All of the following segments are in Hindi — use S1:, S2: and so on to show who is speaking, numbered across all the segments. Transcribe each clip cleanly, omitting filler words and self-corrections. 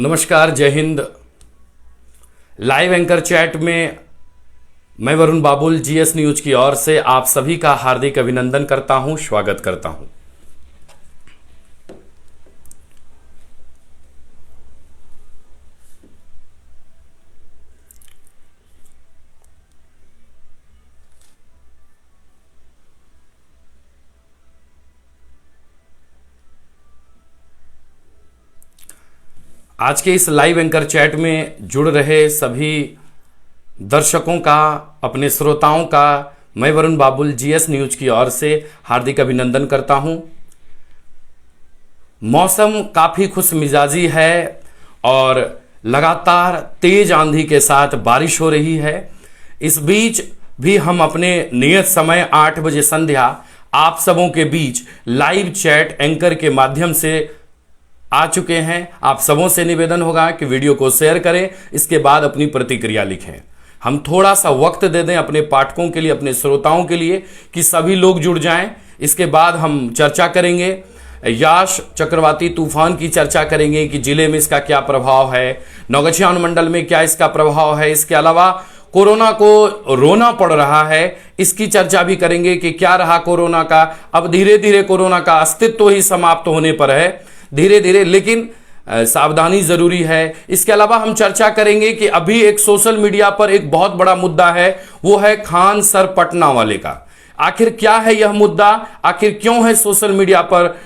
S1: नमस्कार, जय हिंद। लाइव एंकर चैट में मैं वरुण बाबुल जीएस न्यूज की ओर से आप सभी का हार्दिक अभिनंदन करता हूं, स्वागत करता हूं। आज के इस लाइव एंकर चैट में जुड़ रहे सभी दर्शकों का, अपने श्रोताओं का मैं वरुण बाबुल जीएस न्यूज की ओर से हार्दिक अभिनंदन करता हूं। मौसम काफ़ी खुश मिजाजी है और लगातार तेज आंधी के साथ बारिश हो रही है। इस बीच भी हम अपने नियत समय 8 बजे संध्या आप सबों के बीच लाइव चैट एंकर के माध्यम से आ चुके हैं। आप सबों से निवेदन होगा कि वीडियो को शेयर करें, इसके बाद अपनी प्रतिक्रिया लिखें। हम थोड़ा सा वक्त दे दें अपने पाठकों के लिए, अपने श्रोताओं के लिए कि सभी लोग जुड़ जाएं। इसके बाद हम चर्चा करेंगे, यास चक्रवाती तूफान की चर्चा करेंगे कि जिले में इसका क्या प्रभाव है, नौगछिया अनुमंडल में क्या इसका प्रभाव है। इसके अलावा कोरोना को रोना पड़ रहा है, इसकी चर्चा भी करेंगे कि क्या रहा कोरोना का। अब धीरे धीरे कोरोना का अस्तित्व ही समाप्त होने पर है, धीरे धीरे, लेकिन सावधानी जरूरी है। इसके अलावा हम चर्चा करेंगे कि अभी एक सोशल मीडिया पर एक बहुत बड़ा मुद्दा है, वो है खान सर पटना वाले का। आखिर क्या है यह मुद्दा, आखिर क्यों है सोशल मीडिया पर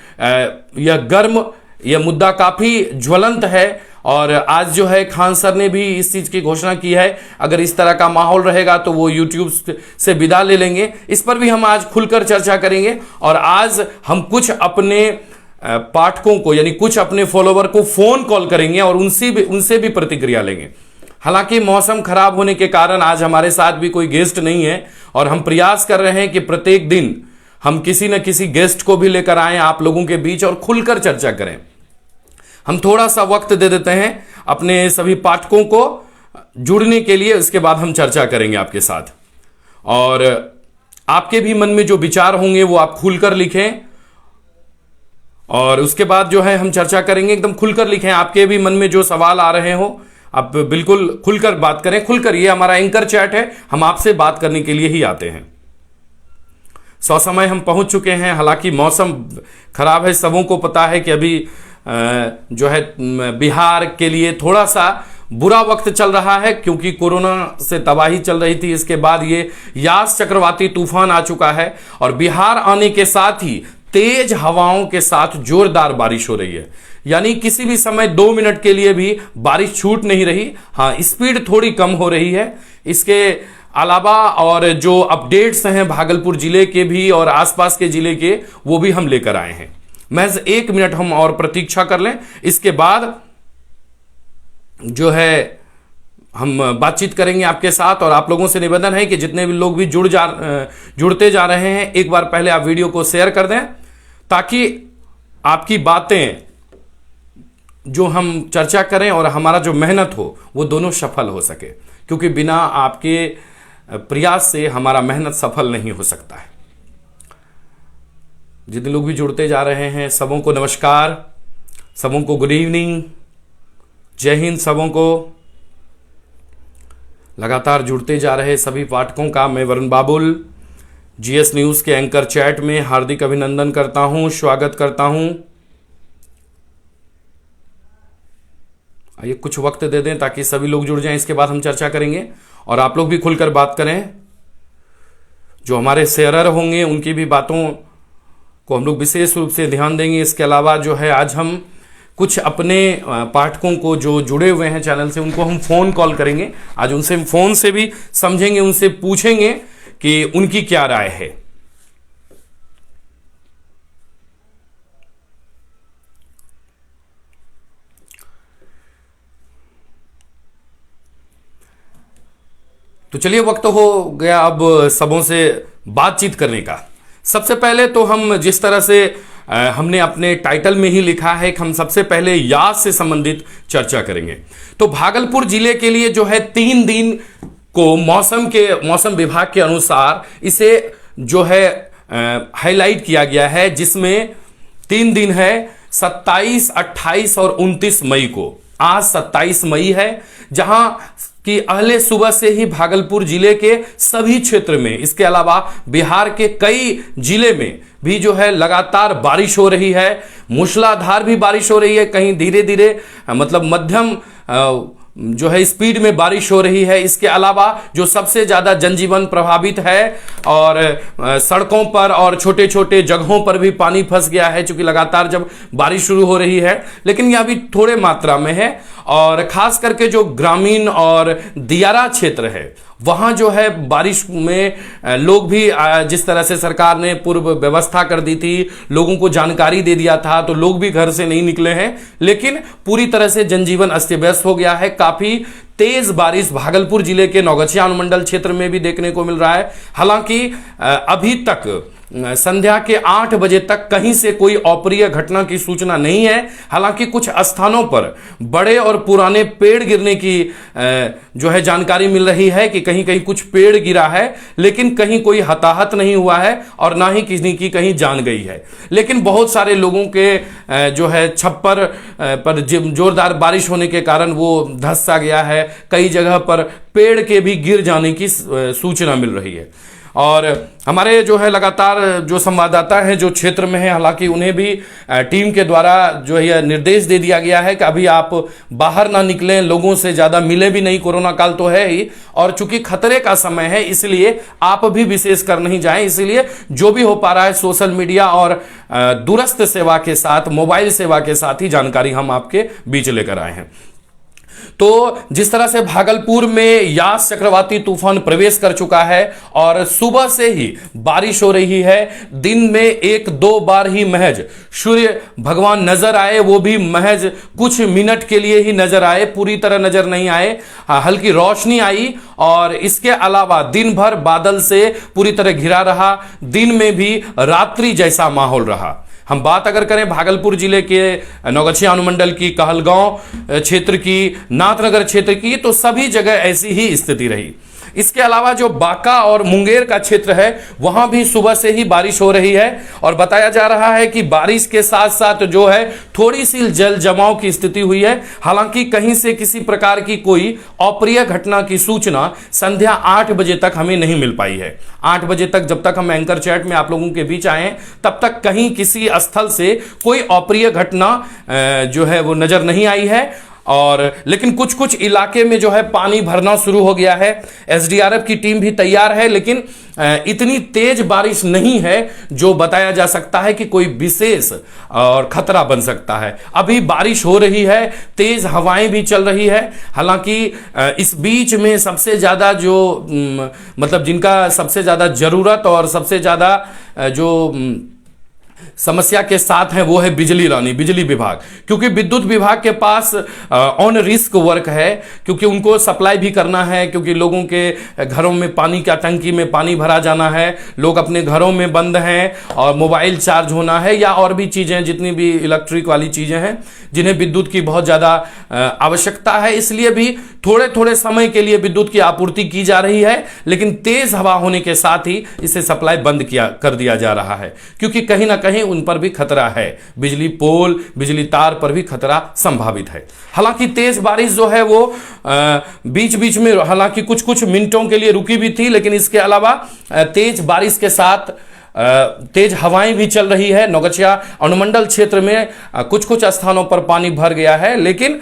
S1: यह गर्म, यह मुद्दा काफी ज्वलंत है। और आज जो है खान सर ने भी इस चीज की घोषणा की है, अगर इस तरह का माहौल रहेगा तो वो यूट्यूब से विदा ले लेंगे। इस पर भी हम आज खुलकर चर्चा करेंगे। और आज हम कुछ अपने पाठकों को, यानी कुछ अपने फॉलोवर को फोन कॉल करेंगे और उनसे भी प्रतिक्रिया लेंगे। हालांकि मौसम खराब होने के कारण आज हमारे साथ भी कोई गेस्ट नहीं है और हम प्रयास कर रहे हैं कि प्रत्येक दिन हम किसी न किसी गेस्ट को भी लेकर आएं आप लोगों के बीच और खुलकर चर्चा करें। हम थोड़ा सा वक्त दे देते हैं अपने सभी पाठकों को जुड़ने के लिए, इसके बाद हम चर्चा करेंगे आपके साथ। और आपके भी मन में जो विचार होंगे वो आप खुलकर लिखें और उसके बाद जो है हम चर्चा करेंगे। एकदम खुलकर लिखें, आपके भी मन में जो सवाल आ रहे हो आप बिल्कुल खुलकर बात करें। खुलकर, ये हमारा एंकर चैट है, हम आपसे बात करने के लिए ही आते हैं। समय हम पहुंच चुके हैं। हालांकि मौसम खराब है, सबों को पता है कि अभी जो है बिहार के लिए थोड़ा सा बुरा वक्त चल रहा है, क्योंकि कोरोना से तबाही चल रही थी। इसके बाद ये यास चक्रवाती तूफान आ चुका है और बिहार आने के साथ ही तेज हवाओं के साथ जोरदार बारिश हो रही है। यानी किसी भी समय 2 मिनट के लिए भी बारिश छूट नहीं रही। हाँ, स्पीड थोड़ी कम हो रही है। इसके अलावा और जो अपडेट्स हैं भागलपुर जिले के भी और आसपास के जिले के, वो भी हम लेकर आए हैं। महज 1 मिनट हम और प्रतीक्षा कर लें, इसके बाद जो है हम बातचीत करेंगे आपके साथ। और आप लोगों से निवेदन है कि जितने भी लोग भी जुड़ते जा रहे हैं, एक बार पहले आप वीडियो को शेयर कर दें, ताकि आपकी बातें जो हम चर्चा करें और हमारा जो मेहनत हो वो दोनों सफल हो सके, क्योंकि बिना आपके प्रयास से हमारा मेहनत सफल नहीं हो सकता है। जितने लोग भी जुड़ते जा रहे हैं सबों को नमस्कार, सबों को गुड इवनिंग, जय हिंद। सबों को लगातार जुड़ते जा रहे सभी पाठकों का मैं वरुण बाबुल जीएस न्यूज के एंकर चैट में हार्दिक अभिनंदन करता हूं, स्वागत करता हूं। आइए कुछ वक्त दे दें ताकि सभी लोग जुड़ जाएं, इसके बाद हम चर्चा करेंगे और आप लोग भी खुलकर बात करें। जो हमारे शेयरर होंगे उनकी भी बातों को हम लोग विशेष रूप से ध्यान देंगे। इसके अलावा जो है आज हम कुछ अपने पाठकों को जो जुड़े हुए हैं चैनल से, उनको हम फोन कॉल करेंगे। आज उनसे हम फोन से भी समझेंगे, उनसे पूछेंगे कि उनकी क्या राय है। तो चलिए, वक्त हो गया अब सबों से बातचीत करने का। सबसे पहले तो हम जिस तरह से हमने अपने टाइटल में ही लिखा है कि हम सबसे पहले यास से संबंधित चर्चा करेंगे। तो भागलपुर जिले के लिए जो है 3 दिन को मौसम विभाग के अनुसार इसे जो है हाईलाइट किया गया है, जिसमें 3 दिन है 27, 28 और 29 मई को। आज 27 मई है, जहां कि अहले सुबह से ही भागलपुर जिले के सभी क्षेत्र में, इसके अलावा बिहार के कई जिले में भी जो है लगातार बारिश हो रही है। मूसलाधार भी बारिश हो रही है, कहीं धीरे धीरे मतलब मध्यम जो है स्पीड में बारिश हो रही है। इसके अलावा जो सबसे ज्यादा जनजीवन प्रभावित है और सड़कों पर और छोटे छोटे जगहों पर भी पानी फंस गया है, क्योंकि लगातार जब बारिश शुरू हो रही है, लेकिन यह भी थोड़े मात्रा में है। और खास करके जो ग्रामीण और दियारा क्षेत्र है, वहां जो है बारिश में लोग भी, जिस तरह से सरकार ने पूर्व व्यवस्था कर दी थी, लोगों को जानकारी दे दिया था, तो लोग भी घर से नहीं निकले हैं, लेकिन पूरी तरह से जनजीवन अस्त व्यस्त हो गया है। काफी तेज बारिश भागलपुर जिले के नौगछिया अनुमंडल क्षेत्र में भी देखने को मिल रहा है। हालांकि अभी तक संध्या के 8 बजे तक कहीं से कोई अप्रिय घटना की सूचना नहीं है। हालांकि कुछ स्थानों पर बड़े और पुराने पेड़ गिरने की जो है जानकारी मिल रही है कि कहीं कहीं कुछ पेड़ गिरा है, लेकिन कहीं कोई हताहत नहीं हुआ है और ना ही किसी की कहीं जान गई है। लेकिन बहुत सारे लोगों के जो है छप्पर पर जोरदार बारिश होने के कारण वो धंस सा गया है। कई जगह पर पेड़ के भी गिर जाने की सूचना मिल रही है। और हमारे जो है लगातार जो संवाददाता हैं जो क्षेत्र में हैं, हालांकि उन्हें भी टीम के द्वारा जो है निर्देश दे दिया गया है कि अभी आप बाहर ना निकलें, लोगों से ज़्यादा मिले भी नहीं, कोरोना काल तो है ही, और चूंकि खतरे का समय है इसलिए आप भी विशेष कर नहीं जाएं। इसलिए जो भी हो पा रहा है सोशल मीडिया और दूरस्थ सेवा के साथ, मोबाइल सेवा के साथ ही जानकारी हम आपके बीच लेकर आए हैं। तो जिस तरह से भागलपुर में यास चक्रवाती तूफान प्रवेश कर चुका है और सुबह से ही बारिश हो रही है, दिन में 1-2 बार ही महज सूर्य भगवान नजर आए, वो भी महज कुछ मिनट के लिए ही नजर आए, पूरी तरह नजर नहीं आए, हल्की रोशनी आई। और इसके अलावा दिन भर बादल से पूरी तरह घिरा रहा, दिन में भी रात्रि जैसा माहौल रहा। हम बात अगर करें भागलपुर जिले के नौगछिया अनुमंडल की, कहलगांव क्षेत्र की, नाथनगर क्षेत्र की, तो सभी जगह ऐसी ही स्थिति रही। इसके अलावा जो बांका और मुंगेर का क्षेत्र है, वहां भी सुबह से ही बारिश हो रही है और बताया जा रहा है कि बारिश के साथ साथ जो है थोड़ी सी जल जमाव की स्थिति हुई है। हालांकि कहीं से किसी प्रकार की कोई अप्रिय घटना की सूचना संध्या 8 बजे तक हमें नहीं मिल पाई है। 8 बजे तक जब तक हम एंकर चैट में आप लोगों के बीच आए, तब तक कहीं किसी स्थल से कोई अप्रिय घटना जो है वो नजर नहीं आई है। और लेकिन कुछ कुछ इलाके में जो है पानी भरना शुरू हो गया है। एसडीआरएफ की टीम भी तैयार है, लेकिन इतनी तेज बारिश नहीं है जो बताया जा सकता है कि कोई विशेष और खतरा बन सकता है। अभी बारिश हो रही है, तेज हवाएं भी चल रही है। हालांकि इस बीच में सबसे ज्यादा जो मतलब जिनका सबसे ज्यादा जरूरत और सबसे ज्यादा जो समस्या के साथ है वो है बिजली रानी, बिजली विभाग, क्योंकि विद्युत विभाग के पास ऑन रिस्क वर्क है, क्योंकि उनको सप्लाई भी करना है, क्योंकि लोगों के घरों में पानी का टंकी में पानी भरा जाना है, लोग अपने घरों में बंद हैं और मोबाइल चार्ज होना है या और भी चीजें, जितनी भी इलेक्ट्रिक वाली चीजें हैं जिन्हें विद्युत की बहुत ज्यादा आवश्यकता है, इसलिए भी थोड़े थोड़े समय के लिए विद्युत की आपूर्ति की जा रही है। लेकिन तेज हवा होने के साथ ही इसे सप्लाई बंद कर दिया जा रहा है, क्योंकि कहीं ना कहीं उन पर भी खतरा है, बिजली पोल, बिजली तार पर भी खतरा संभावित है। हालांकि तेज बारिश जो है वो बीच बीच में हालांकि कुछ कुछ मिनटों के लिए रुकी भी थी, लेकिन इसके अलावा तेज बारिश के साथ तेज हवाएं भी चल रही है। नौगछिया अनुमंडल क्षेत्र में कुछ कुछ स्थानों पर पानी भर गया है, लेकिन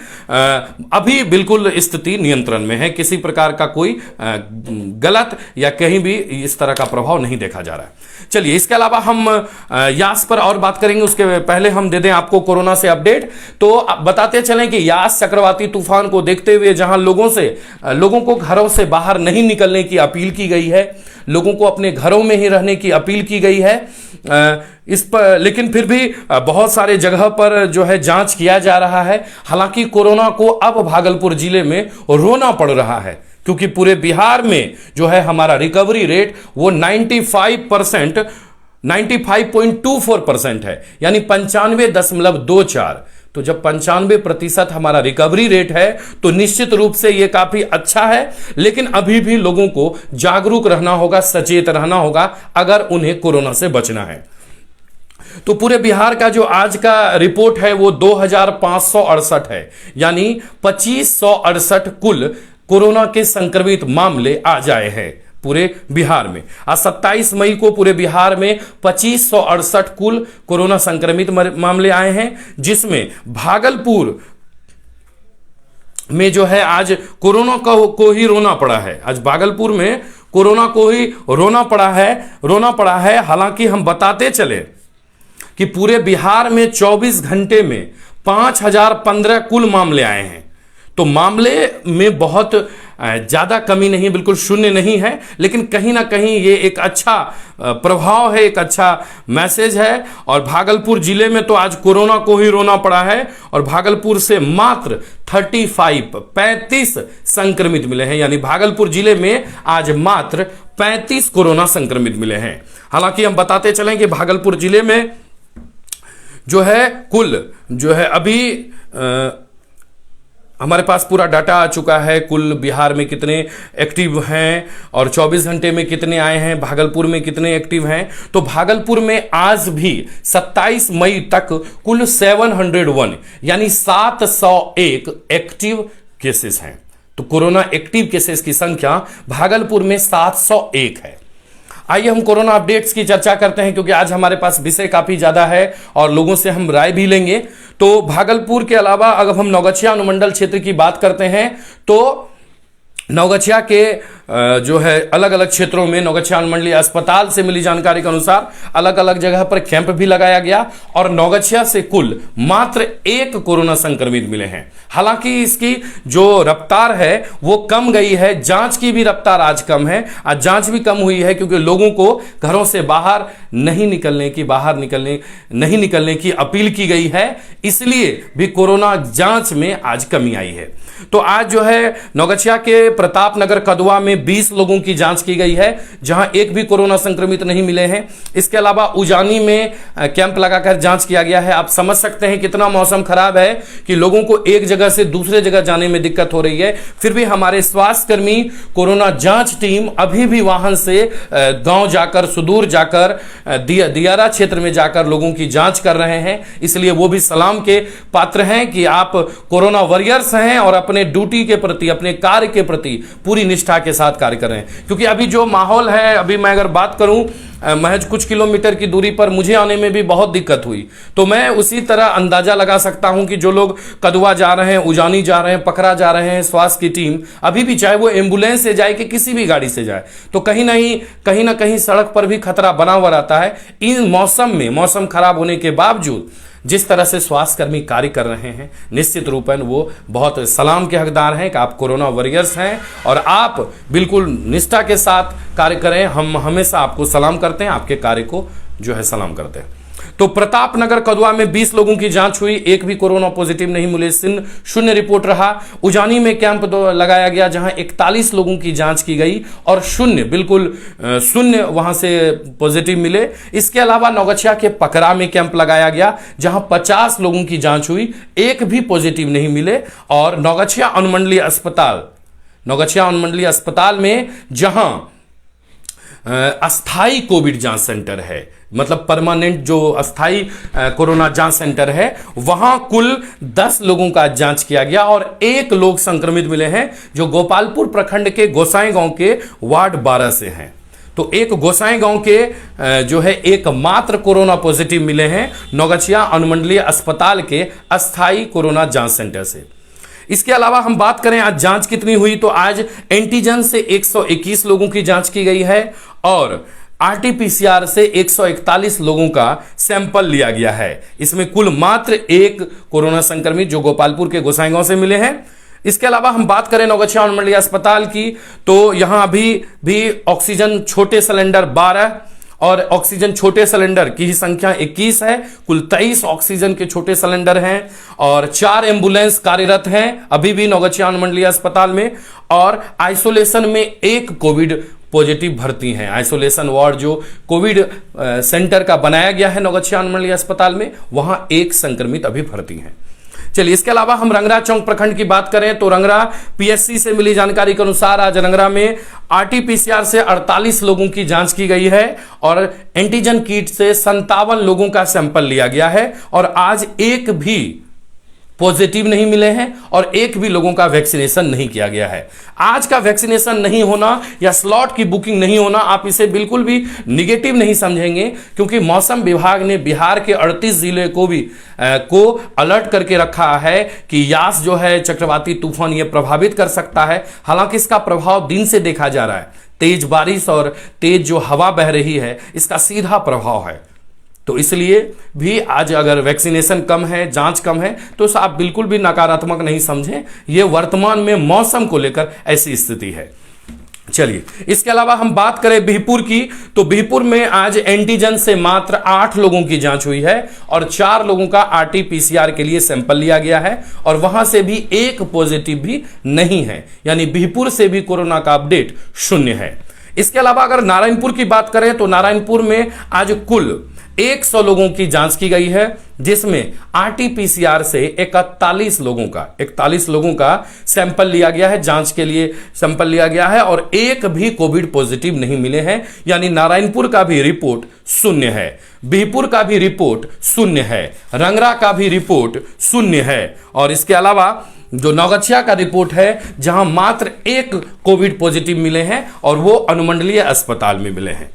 S1: अभी बिल्कुल स्थिति नियंत्रण में है, किसी प्रकार का कोई गलत या कहीं भी इस तरह का प्रभाव नहीं देखा जा रहा है। चलिए, इसके अलावा हम यास पर और बात करेंगे, उसके पहले हम दे दें आपको कोरोना से अपडेट। तो बताते चलें कि यास चक्रवाती तूफान को देखते हुए जहां लोगों को घरों से बाहर नहीं निकलने की अपील की गई है, लोगों को अपने घरों में ही रहने की अपील की गई है, इस पर लेकिन फिर भी बहुत सारे जगह पर जो है जांच किया जा रहा है। हालांकि कोरोना को अब भागलपुर जिले में रोना पड़ रहा है, क्योंकि पूरे बिहार में जो है हमारा रिकवरी रेट वो 95.24% है, यानी 95.24। तो जब 95% हमारा रिकवरी रेट है तो निश्चित रूप से यह काफी अच्छा है। लेकिन अभी भी लोगों को जागरूक रहना होगा, सचेत रहना होगा अगर उन्हें कोरोना से बचना है। तो पूरे बिहार का जो आज का रिपोर्ट है वो 2568 है, यानी 2568 कुल कोरोना के संक्रमित मामले आज आए हैं पूरे बिहार में। आज 27 मई को पूरे बिहार में 2568 कुल कोरोना संक्रमित मामले आए हैं, जिसमें भागलपुर में जो है आज कोरोना को ही रोना पड़ा है। आज भागलपुर में कोरोना को ही रोना पड़ा है। हालांकि हम बताते चले कि पूरे बिहार में 24 घंटे में 5015 कुल मामले आए हैं। तो मामले में बहुत ज्यादा कमी नहीं, बिल्कुल शून्य नहीं है, लेकिन कहीं ना कहीं ये एक अच्छा प्रभाव है, एक अच्छा मैसेज है। और भागलपुर जिले में तो आज कोरोना को ही रोना पड़ा है और भागलपुर से मात्र 35 संक्रमित मिले हैं, यानी भागलपुर जिले में आज मात्र 35 कोरोना संक्रमित मिले हैं। हालांकि हम बताते चलें कि भागलपुर जिले में जो है कुल जो है अभी हमारे पास पूरा डाटा आ चुका है, कुल बिहार में कितने एक्टिव हैं और 24 घंटे में कितने आए हैं, भागलपुर में कितने एक्टिव हैं। तो भागलपुर में आज भी 27 मई तक कुल 701 यानी 701 एक्टिव केसेस हैं। तो कोरोना एक्टिव केसेस की संख्या भागलपुर में 701 है। आइए हम कोरोना अपडेट्स की चर्चा करते हैं, क्योंकि आज हमारे पास विषय काफी ज्यादा है और लोगों से हम राय भी लेंगे। तो भागलपुर के अलावा अगर हम नौगछिया अनुमंडल क्षेत्र की बात करते हैं तो नौगछिया के जो है अलग अलग क्षेत्रों में नौगछिया अनुमंडलीय अस्पताल से मिली जानकारी के अनुसार अलग अलग जगह पर कैंप भी लगाया गया और नौगछिया से कुल मात्र 1 कोरोना संक्रमित मिले हैं। हालांकि इसकी जो रफ्तार है वो कम गई है, जांच की भी रफ्तार आज कम है। आज जांच भी कम हुई है क्योंकि लोगों को घरों से बाहर नहीं निकलने की अपील की गई है, इसलिए भी कोरोना जांच में आज कमी आई है। तो आज जो है नौगछिया के प्रताप नगर कदवा में 20 लोगों की जांच की गई है, जहां एक भी कोरोना संक्रमित नहीं मिले हैं। इसके अलावा उजानी में कैंप लगाकर जांच किया गया है। आप समझ सकते हैं कितना मौसम खराब है कि लोगों को एक जगह से दूसरे जगह जाने में दिक्कत हो रही है, फिर भी हमारे स्वास्थ्यकर्मी कोरोना जांच टीम अभी भी वाहन से गांव जाकर, सुदूर जाकर, दियारा क्षेत्र में जाकर लोगों की जांच कर रहे हैं। इसलिए वो भी सलाम के पात्र हैं कि आप कोरोना वॉरियर्स हैं और अपने ड्यूटी के प्रति, अपने कार्य के प्रति पूरी निष्ठा के साथ कार्य कर रहे हैं। क्योंकि अभी जो माहौल है, अभी मैं अगर बात करूं महज कुछ किलोमीटर की दूरी पर मुझे आने में भी बहुत दिक्कत हुई, तो मैं उसी तरह अंदाजा लगा सकता हूं कि जो लोग कदवा जा रहे हैं, उजानी जा रहे हैं, पकरा जा रहे हैं, स्वास्थ्य की टीम अभी भी, चाहे वो एम्बुलेंस से जाए कि किसी भी गाड़ी से जाए, तो कहीं ना कहीं सड़क पर भी खतरा बना हुआ रहता है। इन मौसम में, मौसम खराब होने के बावजूद जिस तरह से स्वास्थ्यकर्मी कार्य कर रहे हैं, निश्चित रूपन वो बहुत सलाम के हकदार हैं कि आप कोरोना वॉरियर्स हैं और आप बिल्कुल निष्ठा के साथ कार्य करें। हम हमेशा आपको सलाम करते हैं, आपके कार्य को जो है सलाम करते हैं। तो प्रताप नगर कदवा में 20 लोगों की जांच हुई, एक भी कोरोना पॉजिटिव नहीं मिले, शून्य रिपोर्ट रहा। उजानी में कैंप लगाया गया जहां 41 लोगों की जांच की गई और बिल्कुल शून्य वहां से पॉजिटिव मिले। इसके अलावा नौगछिया के पकरा में कैंप लगाया गया जहां 50 लोगों की जांच हुई, एक भी पॉजिटिव नहीं मिले। और नौगछिया अनुमंडलीय अस्पताल में जहां अस्थाई कोविड जांच सेंटर है, मतलब परमानेंट जो अस्थाई कोरोना जांच सेंटर है, वहां कुल 10 लोगों का जांच किया गया और 1 लोग संक्रमित मिले हैं जो गोपालपुर प्रखंड के गोसाई गांव के वार्ड 12 से हैं। तो एक गोसाई गांव के जो है एकमात्र कोरोना पॉजिटिव मिले हैं नौगछिया अनुमंडलीय अस्पताल के अस्थाई कोरोना जांच सेंटर से। इसके अलावा हम बात करें आज जांच कितनी हुई, तो आज एंटीजन से 121 लोगों की जांच की गई है और आरटीपीसीआर से 141 लोगों का सैंपल लिया गया है। इसमें कुल मात्र 1 कोरोना संक्रमित जो गोपालपुर के गोसाईगांव से मिले हैं। इसके अलावा हम बात करें नौगछिया अनुमंडलीय अस्पताल की, तो यहां अभी भी ऑक्सीजन छोटे सिलेंडर 12 और ऑक्सीजन छोटे सिलेंडर की ही संख्या 21 है। कुल 23 ऑक्सीजन के छोटे सिलेंडर हैं और 4 एम्बुलेंस कार्यरत हैं अभी भी नौगछिया अनुमंडलीय अस्पताल में। और आइसोलेशन में 1 कोविड पॉजिटिव भर्ती हैं। आइसोलेशन वार्ड जो कोविड सेंटर का बनाया गया है नौगछिया अनुमंडलीय अस्पताल में, वहां 1 संक्रमित अभी भर्ती हैं। चलिए, इसके अलावा हम रंगरा चौक प्रखंड की बात करें तो रंगरा पीएससी से मिली जानकारी के अनुसार आज रंगरा में आरटीपीसीआर से 48 लोगों की जांच की गई है और एंटीजन किट से 57 लोगों का सैंपल लिया गया है और आज एक भी पॉजिटिव नहीं मिले हैं और एक भी लोगों का वैक्सीनेशन नहीं किया गया है। आज का वैक्सीनेशन नहीं होना या स्लॉट की बुकिंग नहीं होना, आप इसे बिल्कुल भी निगेटिव नहीं समझेंगे, क्योंकि मौसम विभाग ने बिहार के 38 जिले को अलर्ट करके रखा है कि यास जो है चक्रवाती तूफान ये प्रभावित कर सकता है। हालांकि इसका प्रभाव दिन से देखा जा रहा है, तेज बारिश और तेज जो हवा बह रही है इसका सीधा प्रभाव है। तो इसलिए भी आज अगर वैक्सीनेशन कम है, जांच कम है, तो आप बिल्कुल भी नकारात्मक नहीं समझें। यह वर्तमान में मौसम को लेकर ऐसी स्थिति है। चलिए, इसके अलावा हम बात करें बिहपुर की, तो बिहपुर में आज एंटीजन से मात्र 8 लोगों की जांच हुई है और 4 लोगों का आरटीपीसीआर के लिए सैंपल लिया गया है और वहां से भी एक पॉजिटिव भी नहीं है, यानी बिहपुर से भी कोरोना का अपडेट 0 है। इसके अलावा अगर नारायणपुर की बात करें तो नारायणपुर में आज कुल 100 लोगों की जांच की गई है, जिसमें आरटीपीसीआर से 41 लोगों का सैंपल लिया गया है, जांच के लिए सैंपल लिया गया है और एक भी कोविड पॉजिटिव नहीं मिले हैं, यानी नारायणपुर का भी रिपोर्ट 0 है, बिहपुर का भी रिपोर्ट 0 है, रंगरा का भी रिपोर्ट 0 है और इसके अलावा जो नौगछिया का रिपोर्ट है जहां मात्र एक कोविड पॉजिटिव मिले हैं और वो अनुमंडलीय अस्पताल में मिले हैं।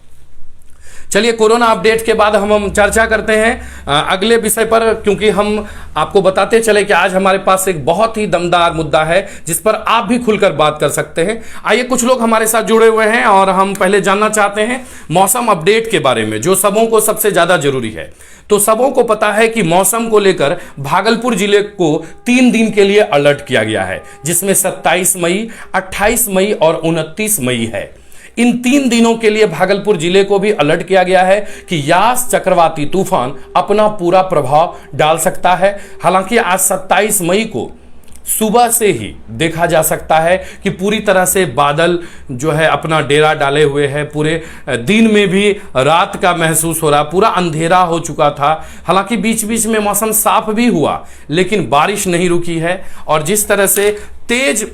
S1: चलिए, कोरोना अपडेट के बाद हम चर्चा करते हैं अगले विषय पर, क्योंकि हम आपको बताते चले कि आज हमारे पास एक बहुत ही दमदार मुद्दा है जिस पर आप भी खुलकर बात कर सकते हैं। आइए, कुछ लोग हमारे साथ जुड़े हुए हैं और हम पहले जानना चाहते हैं मौसम अपडेट के बारे में, जो सबों को सबसे ज्यादा जरूरी है। तो सबों को पता है कि मौसम को लेकर भागलपुर जिले को 3 दिन के लिए अलर्ट किया गया है, जिसमें 27 मई, 28 मई और 29 मई है। इन 3 दिनों के लिए भागलपुर जिले को भी अलर्ट किया गया है कि यास चक्रवाती तूफान अपना पूरा प्रभाव डाल सकता है। हालांकि आज 27 मई को सुबह से ही देखा जा सकता है कि पूरी तरह से बादल जो है अपना डेरा डाले हुए है, पूरे दिन में भी रात का महसूस हो रहा, पूरा अंधेरा हो चुका था। हालांकि बीच बीच में मौसम साफ भी हुआ, लेकिन बारिश नहीं रुकी है और जिस तरह से तेज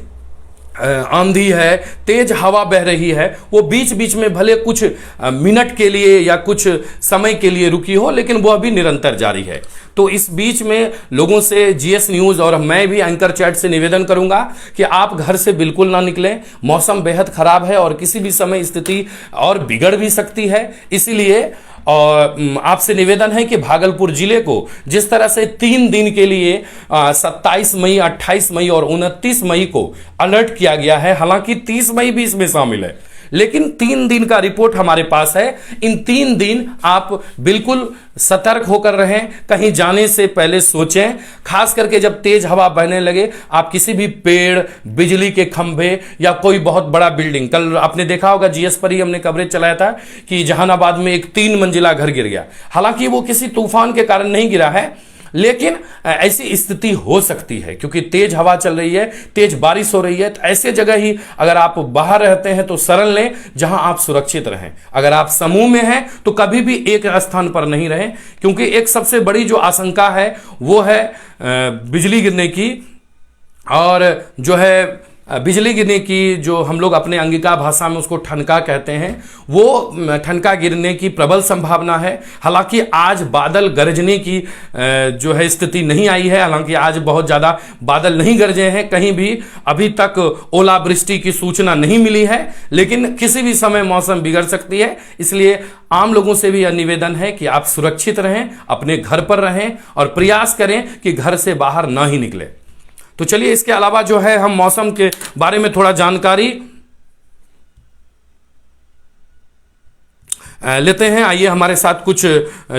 S1: आंधी है, तेज हवा बह रही है, वो बीच बीच में भले कुछ मिनट के लिए या कुछ समय के लिए रुकी हो, लेकिन वो अभी निरंतर जारी है। तो इस बीच में लोगों से जीएस न्यूज़ और मैं भी एंकर चैट से निवेदन करूंगा कि आप घर से बिल्कुल ना निकलें। मौसम बेहद खराब है और किसी भी समय स्थिति और बिगड़ भी सकती है। इसीलिए और आपसे निवेदन है कि भागलपुर जिले को जिस तरह से 3 दिन के लिए 27 मई, 28 मई और 29 मई को अलर्ट किया गया है, हालांकि 30 मई भी इसमें शामिल है, लेकिन 3 दिन का रिपोर्ट हमारे पास है। इन 3 दिन आप बिल्कुल सतर्क होकर रहें, कहीं जाने से पहले सोचें, खास करके जब तेज हवा बहने लगे आप किसी भी पेड़, बिजली के खंभे या कोई बहुत बड़ा बिल्डिंग, कल आपने देखा होगा जीएस पर ही हमने कवरेज चलाया था कि जहानाबाद में एक 3 मंजिला घर गिर गया। हालांकि वो किसी तूफान के कारण नहीं गिरा है, लेकिन ऐसी स्थिति हो सकती है क्योंकि तेज हवा चल रही है, तेज बारिश हो रही है। तो ऐसे जगह ही अगर आप बाहर रहते हैं तो शरण लें जहां आप सुरक्षित रहें। अगर आप समूह में हैं तो कभी भी एक स्थान पर नहीं रहें, क्योंकि एक सबसे बड़ी जो आशंका है वो है बिजली गिरने की, और जो है बिजली गिरने की जो हम लोग अपने अंगिका भाषा में उसको ठनका कहते हैं, वो ठनका गिरने की प्रबल संभावना है। हालांकि आज बादल गरजने की जो है स्थिति नहीं आई है, हालांकि आज बहुत ज़्यादा बादल नहीं गरजे हैं, कहीं भी अभी तक ओलावृष्टि की सूचना नहीं मिली है, लेकिन किसी भी समय मौसम बिगड़ सकती है। इसलिए आम लोगों से भी यह निवेदन है कि आप सुरक्षित रहें, अपने घर पर रहें और प्रयास करें कि घर से बाहर ना ही निकले। तो चलिए, इसके अलावा जो है हम मौसम के बारे में थोड़ा जानकारी लेते हैं। आइए हमारे साथ कुछ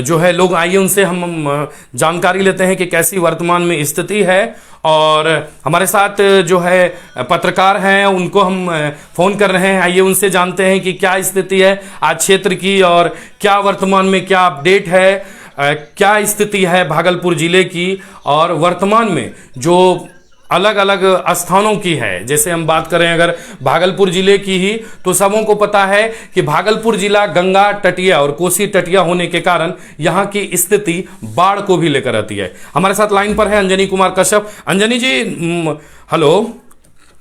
S1: जो है लोग, आइए उनसे हम जानकारी लेते हैं कि कैसी वर्तमान में स्थिति है। और हमारे साथ जो है पत्रकार हैं, उनको हम फोन कर रहे हैं। आइए उनसे जानते हैं कि क्या स्थिति है आज क्षेत्र की और क्या वर्तमान में क्या अपडेट है, क्या स्थिति है भागलपुर जिले की, और वर्तमान में जो अलग अलग स्थानों की है। जैसे हम बात करें अगर भागलपुर जिले की ही, तो सबों को पता है कि भागलपुर जिला गंगा तटीय और कोसी तटीय होने के कारण यहाँ की स्थिति बाढ़ को भी लेकर आती है। हमारे साथ लाइन पर है अंजनी कुमार कश्यप। अंजनी जी हेलो।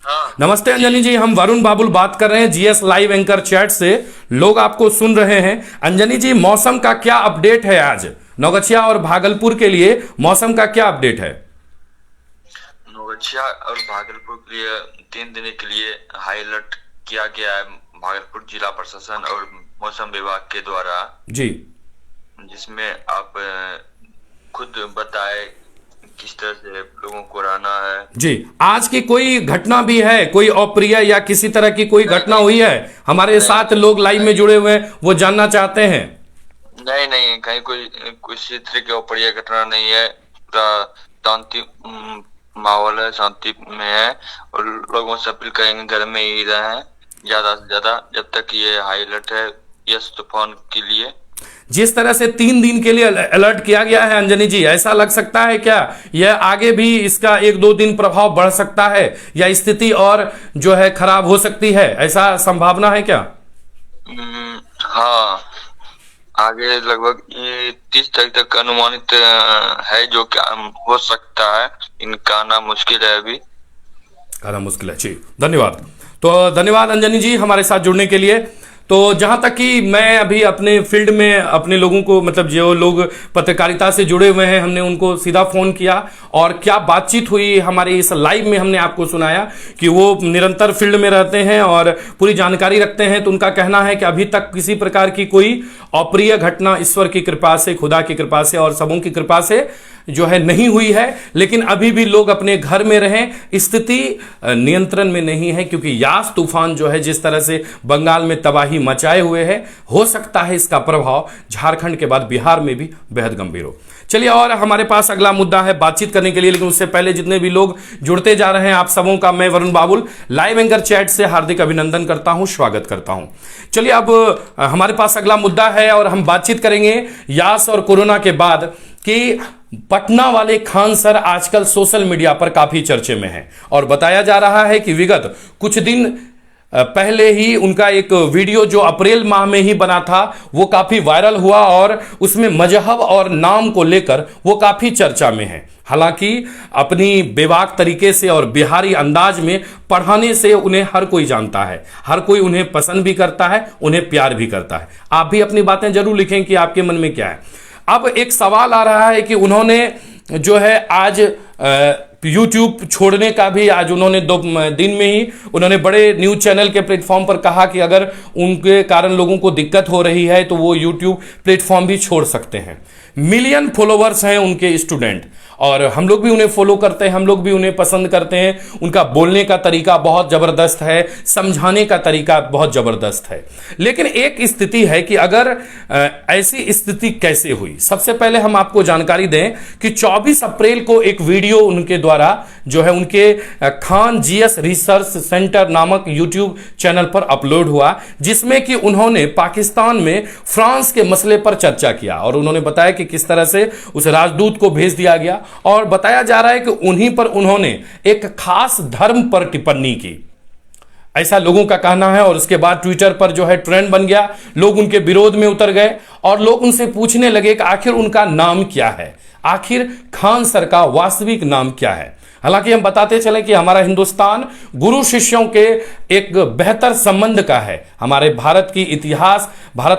S2: हाँ।
S1: नमस्ते अंजनी जी, हम वरुण बाबुल बात कर रहे हैं जीएस लाइव एंकर चैट से। लोग आपको सुन रहे हैं। अंजनी जी, मौसम का क्या अपडेट है आज नौगछिया और भागलपुर के लिए? मौसम का क्या अपडेट है?
S2: नौगछिया और भागलपुर के लिए 3 दिन के लिए हाई अलर्ट किया गया है भागलपुर जिला प्रशासन और मौसम विभाग के द्वारा
S1: जी,
S2: जिसमें आप खुद बताए किस तरह से लोगों को रहना है।
S1: जी, आज की कोई घटना भी है, कोई अप्रिय या किसी तरह की कोई घटना हुई है? हमारे साथ लोग लाइव में जुड़े हुए हैं, वो जानना चाहते हैं।
S2: नहीं, कहीं कोई किसी तरह की अप्रिय घटना नहीं है। पूरा शांति माहौल है, शांति में है और लोगों से अपील करेंगे घर में ही रहें ज्यादा से ज्यादा जब तक ये हाई अलर्ट है यस तूफान के लिए।
S1: जिस तरह से 3 दिन के लिए अलर्ट किया गया है अंजनी जी, ऐसा लग सकता है क्या यह आगे भी इसका 1-2 दिन प्रभाव बढ़ सकता है या स्थिति और जो है खराब हो सकती है, ऐसा संभावना है क्या?
S2: हाँ, आगे लगभग ये 30 तारीख तक अनुमानित है जो कि हो सकता है। इनका आना मुश्किल है, अभी
S1: आना मुश्किल है। जी, धन्यवाद। तो धन्यवाद अंजनी जी हमारे साथ जुड़ने के लिए। तो जहां तक कि मैं अभी अपने फील्ड में अपने लोगों को, मतलब जो लोग पत्रकारिता से जुड़े हुए हैं, हमने उनको सीधा फोन किया और क्या बातचीत हुई हमारे इस लाइव में हमने आपको सुनाया कि वो निरंतर फील्ड में रहते हैं और पूरी जानकारी रखते हैं। तो उनका कहना है कि अभी तक किसी प्रकार की कोई अप्रिय घटना ईश्वर की कृपा से, खुदा की कृपा से और सबों की कृपा से जो है नहीं हुई है। लेकिन अभी भी लोग अपने घर में रहें, स्थिति नियंत्रण में नहीं है क्योंकि यास तूफान जो है जिस तरह से बंगाल में तबाही मचाए हुए है, हो सकता है इसका प्रभाव झारखंड के बाद बिहार में भी बेहद गंभीर हो। चलिए, और हमारे पास अगला मुद्दा है बातचीत करने के लिए, लेकिन उससे पहले जितने भी लोग जुड़ते जा रहे हैं आप सबों का मैं वरुण बाबुल लाइव एंकर चैट से हार्दिक अभिनंदन करता हूं, स्वागत करता हूं। चलिए, अब हमारे पास अगला मुद्दा है और हम बातचीत करेंगे यास और कोरोना के बाद कि पटना वाले खान सर आजकल सोशल मीडिया पर काफी चर्चे में हैं और बताया जा रहा है कि विगत कुछ दिन पहले ही उनका एक वीडियो जो अप्रैल माह में ही बना था वो काफी वायरल हुआ और उसमें मजहब और नाम को लेकर वो काफी चर्चा में है। हालांकि अपनी बेबाक तरीके से और बिहारी अंदाज में पढ़ाने से उन्हें हर कोई जानता है, हर कोई उन्हें पसंद भी करता है, उन्हें प्यार भी करता है। आप भी अपनी बातें जरूर लिखें कि आपके मन में क्या है। अब एक सवाल आ रहा है कि उन्होंने जो है आज यूट्यूब छोड़ने का भी, आज उन्होंने 2 दिन में ही उन्होंने बड़े न्यूज चैनल के प्लेटफॉर्म पर कहा कि अगर उनके कारण लोगों को दिक्कत हो रही है तो वो यूट्यूब प्लेटफॉर्म भी छोड़ सकते हैं। मिलियन फॉलोवर्स हैं उनके स्टूडेंट और हम लोग भी उन्हें फॉलो करते हैं, हम लोग भी उन्हें पसंद करते हैं। उनका बोलने का तरीका बहुत जबरदस्त है, समझाने का तरीका बहुत जबरदस्त है। लेकिन एक स्थिति है कि अगर ऐसी स्थिति कैसे हुई, सबसे पहले हम आपको जानकारी दें कि 24 अप्रैल को एक वीडियो उनके द्वारा जो है उनके खान जीएस रिसर्च सेंटर नामक यूट्यूब चैनल पर अपलोड हुआ, जिसमें कि उन्होंने पाकिस्तान में फ्रांस के मसले पर चर्चा किया और उन्होंने बताया कि किस तरह से उस राजदूत को भेज दिया गया और बताया जा रहा है कि उन्हीं पर उन्होंने एक खास धर्म पर टिप्पणी की, ऐसा लोगों का कहना है। और उसके बाद ट्विटर पर जो है ट्रेंड बन गया, लोग उनके विरोध में उतर गए और लोग उनसे पूछने लगे कि आखिर उनका नाम क्या है, आखिर खान सर का वास्तविक नाम क्या है। हालांकि हम बताते चले कि हमारा हिंदुस्तान गुरु शिष्यों के एक बेहतर संबंध का है। हमारे भारत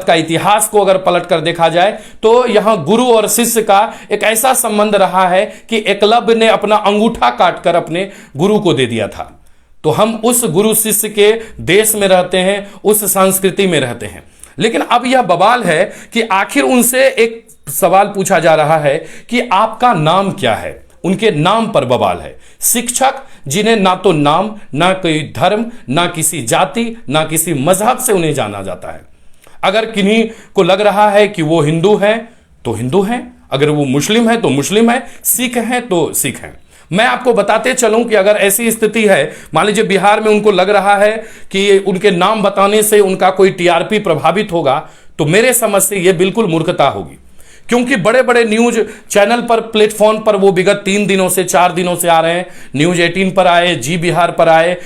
S1: का इतिहास को अगर पलट कर देखा जाए तो यहां गुरु और शिष्य का एक ऐसा संबंध रहा है कि एकलव्य ने अपना अंगूठा काटकर अपने गुरु को दे दिया था। तो हम उस गुरु शिष्य के देश में रहते हैं, उस संस्कृति में रहते हैं। लेकिन अब यह बवाल है कि आखिर उनसे एक सवाल पूछा जा रहा है कि आपका नाम क्या है। उनके नाम पर बवाल है। शिक्षक जिन्हें ना तो नाम, ना कोई धर्म, ना किसी जाति, ना किसी मजहब से उन्हें जाना जाता है। अगर किन्हीं को लग रहा है कि वो हिंदू हैं तो हिंदू हैं, अगर वो मुस्लिम है तो मुस्लिम है, सिख हैं तो सिख हैं। मैं आपको बताते चलूं कि अगर ऐसी स्थिति है, मान लीजिए बिहार में उनको लग रहा है कि उनके नाम बताने से उनका कोई टीआरपी प्रभावित होगा, तो मेरे समझ से यह बिल्कुल मूर्खता होगी। क्योंकि बड़े बड़े न्यूज चैनल पर, प्लेटफॉर्म पर वो विगत 3 दिनों से 4 दिनों से आ रहे हैं। न्यूज 18 पर आए, जी बिहार पर आए,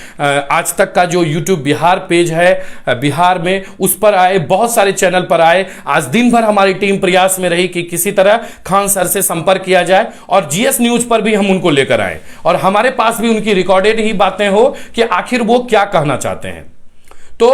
S1: आज तक का जो यूट्यूब बिहार पेज है बिहार में, उस पर आए, बहुत सारे चैनल पर आए। आज दिन भर हमारी टीम प्रयास में रही कि किसी तरह खान सर से संपर्क किया जाए और जीएस न्यूज पर भी हम उनको लेकर आए और हमारे पास भी उनकी रिकॉर्डेड ही बातें हो कि आखिर वो क्या कहना चाहते हैं। तो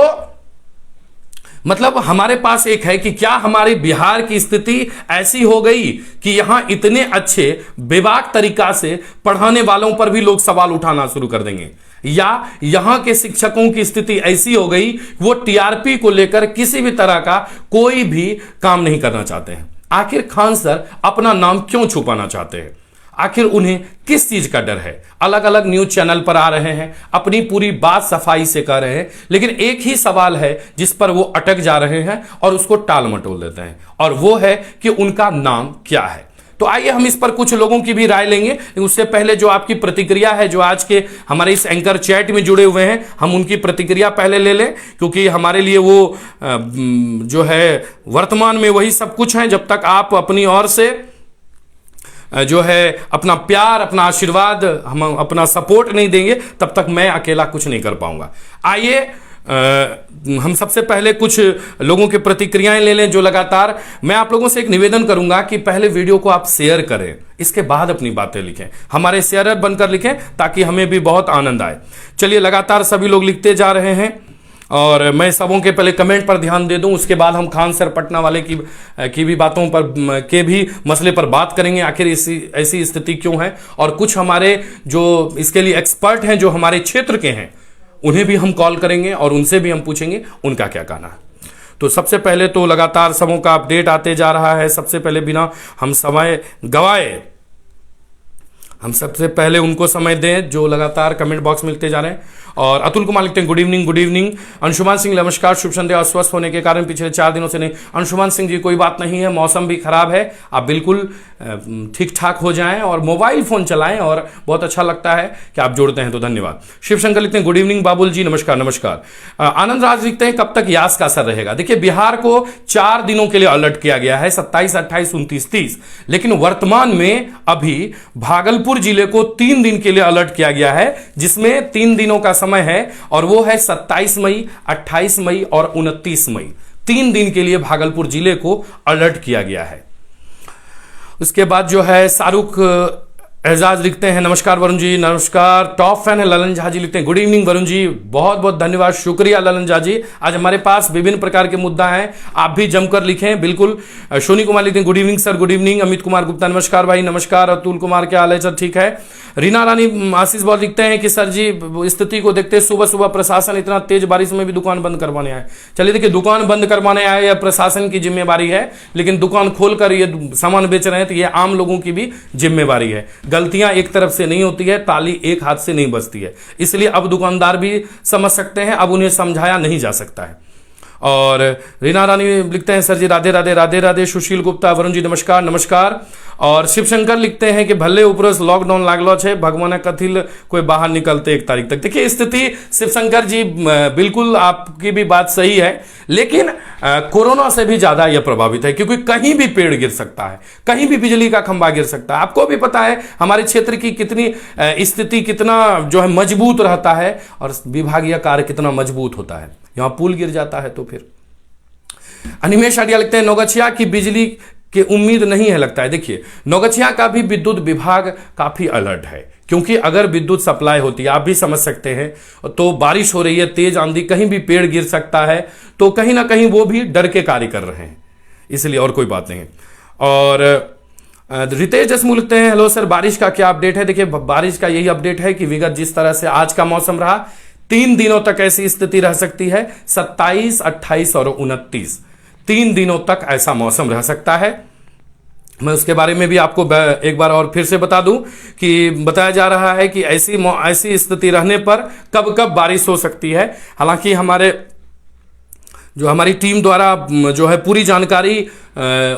S1: मतलब हमारे पास एक है कि क्या हमारे बिहार की स्थिति ऐसी हो गई कि यहां इतने अच्छे बेबाक तरीका से पढ़ाने वालों पर भी लोग सवाल उठाना शुरू कर देंगे, या यहां के शिक्षकों की स्थिति ऐसी हो गई वो टीआरपी को लेकर किसी भी तरह का कोई भी काम नहीं करना चाहते हैं। आखिर खान सर अपना नाम क्यों छुपाना चाहते हैं? आखिर उन्हें किस चीज का डर है? अलग अलग न्यूज चैनल पर आ रहे हैं, अपनी पूरी बात सफाई से कह रहे हैं, लेकिन एक ही सवाल है जिस पर वो अटक जा रहे हैं और उसको टाल मटोल देते हैं, और वो है कि उनका नाम क्या है। तो आइए हम इस पर कुछ लोगों की भी राय लेंगे। उससे पहले जो आपकी प्रतिक्रिया है, जो आज के हमारे इस एंकर चैट में जुड़े हुए हैं, हम उनकी प्रतिक्रिया पहले ले लें, क्योंकि हमारे लिए वो जो है वर्तमान में वही सब कुछ है। जब तक आप अपनी ओर से जो है अपना प्यार, अपना आशीर्वाद, हम अपना सपोर्ट नहीं देंगे, तब तक मैं अकेला कुछ नहीं कर पाऊंगा। आइए हम सबसे पहले कुछ लोगों की प्रतिक्रियाएं ले लें जो लगातार। मैं आप लोगों से एक निवेदन करूंगा कि पहले वीडियो को आप शेयर करें, इसके बाद अपनी बातें लिखें, हमारे शेयरर बनकर लिखें ताकि हमें भी बहुत आनंद आए। चलिए, लगातार सभी लोग लिखते जा रहे हैं और मैं सबों के पहले कमेंट पर ध्यान दे दूं, उसके बाद हम खान सर पटना वाले की भी बातों पर के भी मसले पर बात करेंगे, आखिर ऐसी स्थिति क्यों है। और कुछ हमारे जो इसके लिए एक्सपर्ट हैं, जो हमारे क्षेत्र के हैं, उन्हें भी हम कॉल करेंगे और उनसे भी हम पूछेंगे उनका क्या कहना है। तो सबसे पहले तो लगातार सबों का अपडेट आते जा रहा है। सबसे पहले बिना हम समय गवाए हम सबसे पहले उनको समय दें जो लगातार कमेंट बॉक्स मिलते जा रहे हैं। और अतुल कुमार लिखते हैं good evening, good evening. Anshuman Singh नमस्कार, शुभ संध्या। अस्वस्थ होने के कारण पिछले 4 दिनों से नहीं। अंशुमान सिंह जी, कोई बात नहीं है, मौसम भी खराब है, आप बिल्कुल ठीक ठाक हो जाएं और मोबाइल फोन चलाएं, और बहुत अच्छा लगता है कि आप जोड़ते हैं, तो धन्यवाद। शिवशंकर लिखते हैं गुड इवनिंग बाबुल जी, नमस्कार नमस्कार। आनंद राज लिखते हैं कब तक यास का असर रहेगा? देखिए, बिहार को 4 दिनों के लिए अलर्ट किया गया है, 27, 28, 29, 30, लेकिन वर्तमान में अभी भागलपुर जिले को 3 दिन के लिए अलर्ट किया गया है, जिसमें 3 दिनों का समय है, और वो है 27 मई, 28 मई और 29 मई। 3 दिन के लिए भागलपुर जिले को अलर्ट किया गया है। उसके बाद जो है शाहरुख एजाज लिखते हैं नमस्कार वरुण जी, नमस्कार। टॉप फैन है ललन झा जी लिखते हैं गुड इवनिंग वरुण जी, बहुत बहुत धन्यवाद, शुक्रिया ललन झा जी। आज हमारे पास विभिन्न प्रकार के मुद्दा हैं, आप भी जमकर लिखें, बिल्कुल। सोनी कुमार लिखते हैं good evening sir, good evening. Amit Kumar Gupta नमस्कार भाई, नमस्कार। अतुल कुमार क्या हाल है सर? ठीक है। रीना रानी आशीष बहुत लिखते हैं कि सर जी, स्थिति को देखते सुबह सुबह प्रशासन इतना तेज बारिश में भी दुकान बंद करवाने आए। चलिए देखिए, दुकान बंद करवाने आए या प्रशासन की जिम्मेवारी है, लेकिन दुकान खोलकर ये सामान बेच रहे हैं तो ये आम लोगों की भी जिम्मेवारी है। गलतियां एक तरफ से नहीं होती है, ताली एक हाथ से नहीं बजती है, इसलिए अब दुकानदार भी समझ सकते हैं, अब उन्हें समझाया नहीं जा सकता है। और रीना रानी लिखते हैं सर जी राधे राधे राधे राधे। सुशील गुप्ता वरुण जी नमस्कार नमस्कार। और शिवशंकर लिखते हैं कि भले ऊपर लॉकडाउन लागलो है, भगवान कथिल कोई बाहर निकलते 1 तारीख तक। देखिए, स्थिति शिवशंकर जी बिल्कुल आपकी भी बात सही है, लेकिन कोरोना से भी ज्यादा यह प्रभावित है, क्योंकि कहीं भी पेड़ गिर सकता है, कहीं भी बिजली का खंभा गिर सकता है। आपको भी पता है हमारे क्षेत्र की कितनी स्थिति, कितना जो है मजबूत रहता है, और विभागीय कार्य कितना मजबूत होता है। यहां पुल गिर जाता है तो फिर। अनिमेश आडिया लिखते हैं नौगछिया की बिजली की उम्मीद नहीं है लगता है। देखिए, नौगछिया का भी विद्युत विभाग काफी अलर्ट है, क्योंकि अगर विद्युत सप्लाई होती है, आप भी समझ सकते हैं, तो बारिश हो रही है, तेज आंधी, कहीं भी पेड़ गिर सकता है, तो कहीं ना कहीं वो भी डर के कार्य कर रहे हैं, इसलिए और कोई बात नहीं। और रितेश जसमू लिखते हैं हेलो सर, बारिश का क्या अपडेट है? देखिए, बारिश का यही अपडेट है कि विगत जिस तरह से आज का मौसम रहा, 3 दिनों तक ऐसी स्थिति रह सकती है, 27, 28 और 29, 3 दिनों तक ऐसा मौसम रह सकता है। मैं उसके बारे में भी आपको एक बार और फिर से बता दूं कि बताया जा रहा है कि ऐसी स्थिति रहने पर कब कब बारिश हो सकती है। हालांकि हमारी टीम द्वारा जो है पूरी जानकारी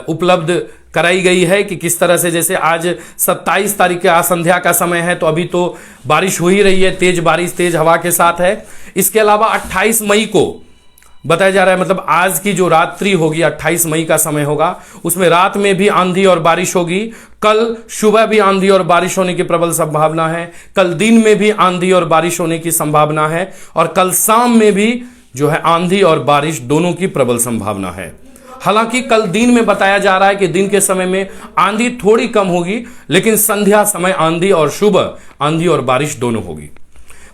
S1: उपलब्ध कराई गई है कि किस तरह से, जैसे आज 27 तारीख का संध्या का समय है, तो अभी तो बारिश हो ही रही है, तेज बारिश तेज हवा के साथ है। इसके अलावा 28 मई को बताया जा रहा है, मतलब आज की जो रात्रि होगी 28 मई का समय होगा, उसमें रात में भी आंधी और बारिश होगी। कल सुबह भी आंधी और बारिश होने की प्रबल संभावना है। कल दिन में भी आंधी और बारिश होने की संभावना है। और कल शाम में भी जो है आंधी और बारिश दोनों की प्रबल संभावना है। हालांकि कल दिन में बताया जा रहा है कि दिन के समय में आंधी थोड़ी कम होगी, लेकिन संध्या समय आंधी और सुबह आंधी और बारिश दोनों होगी।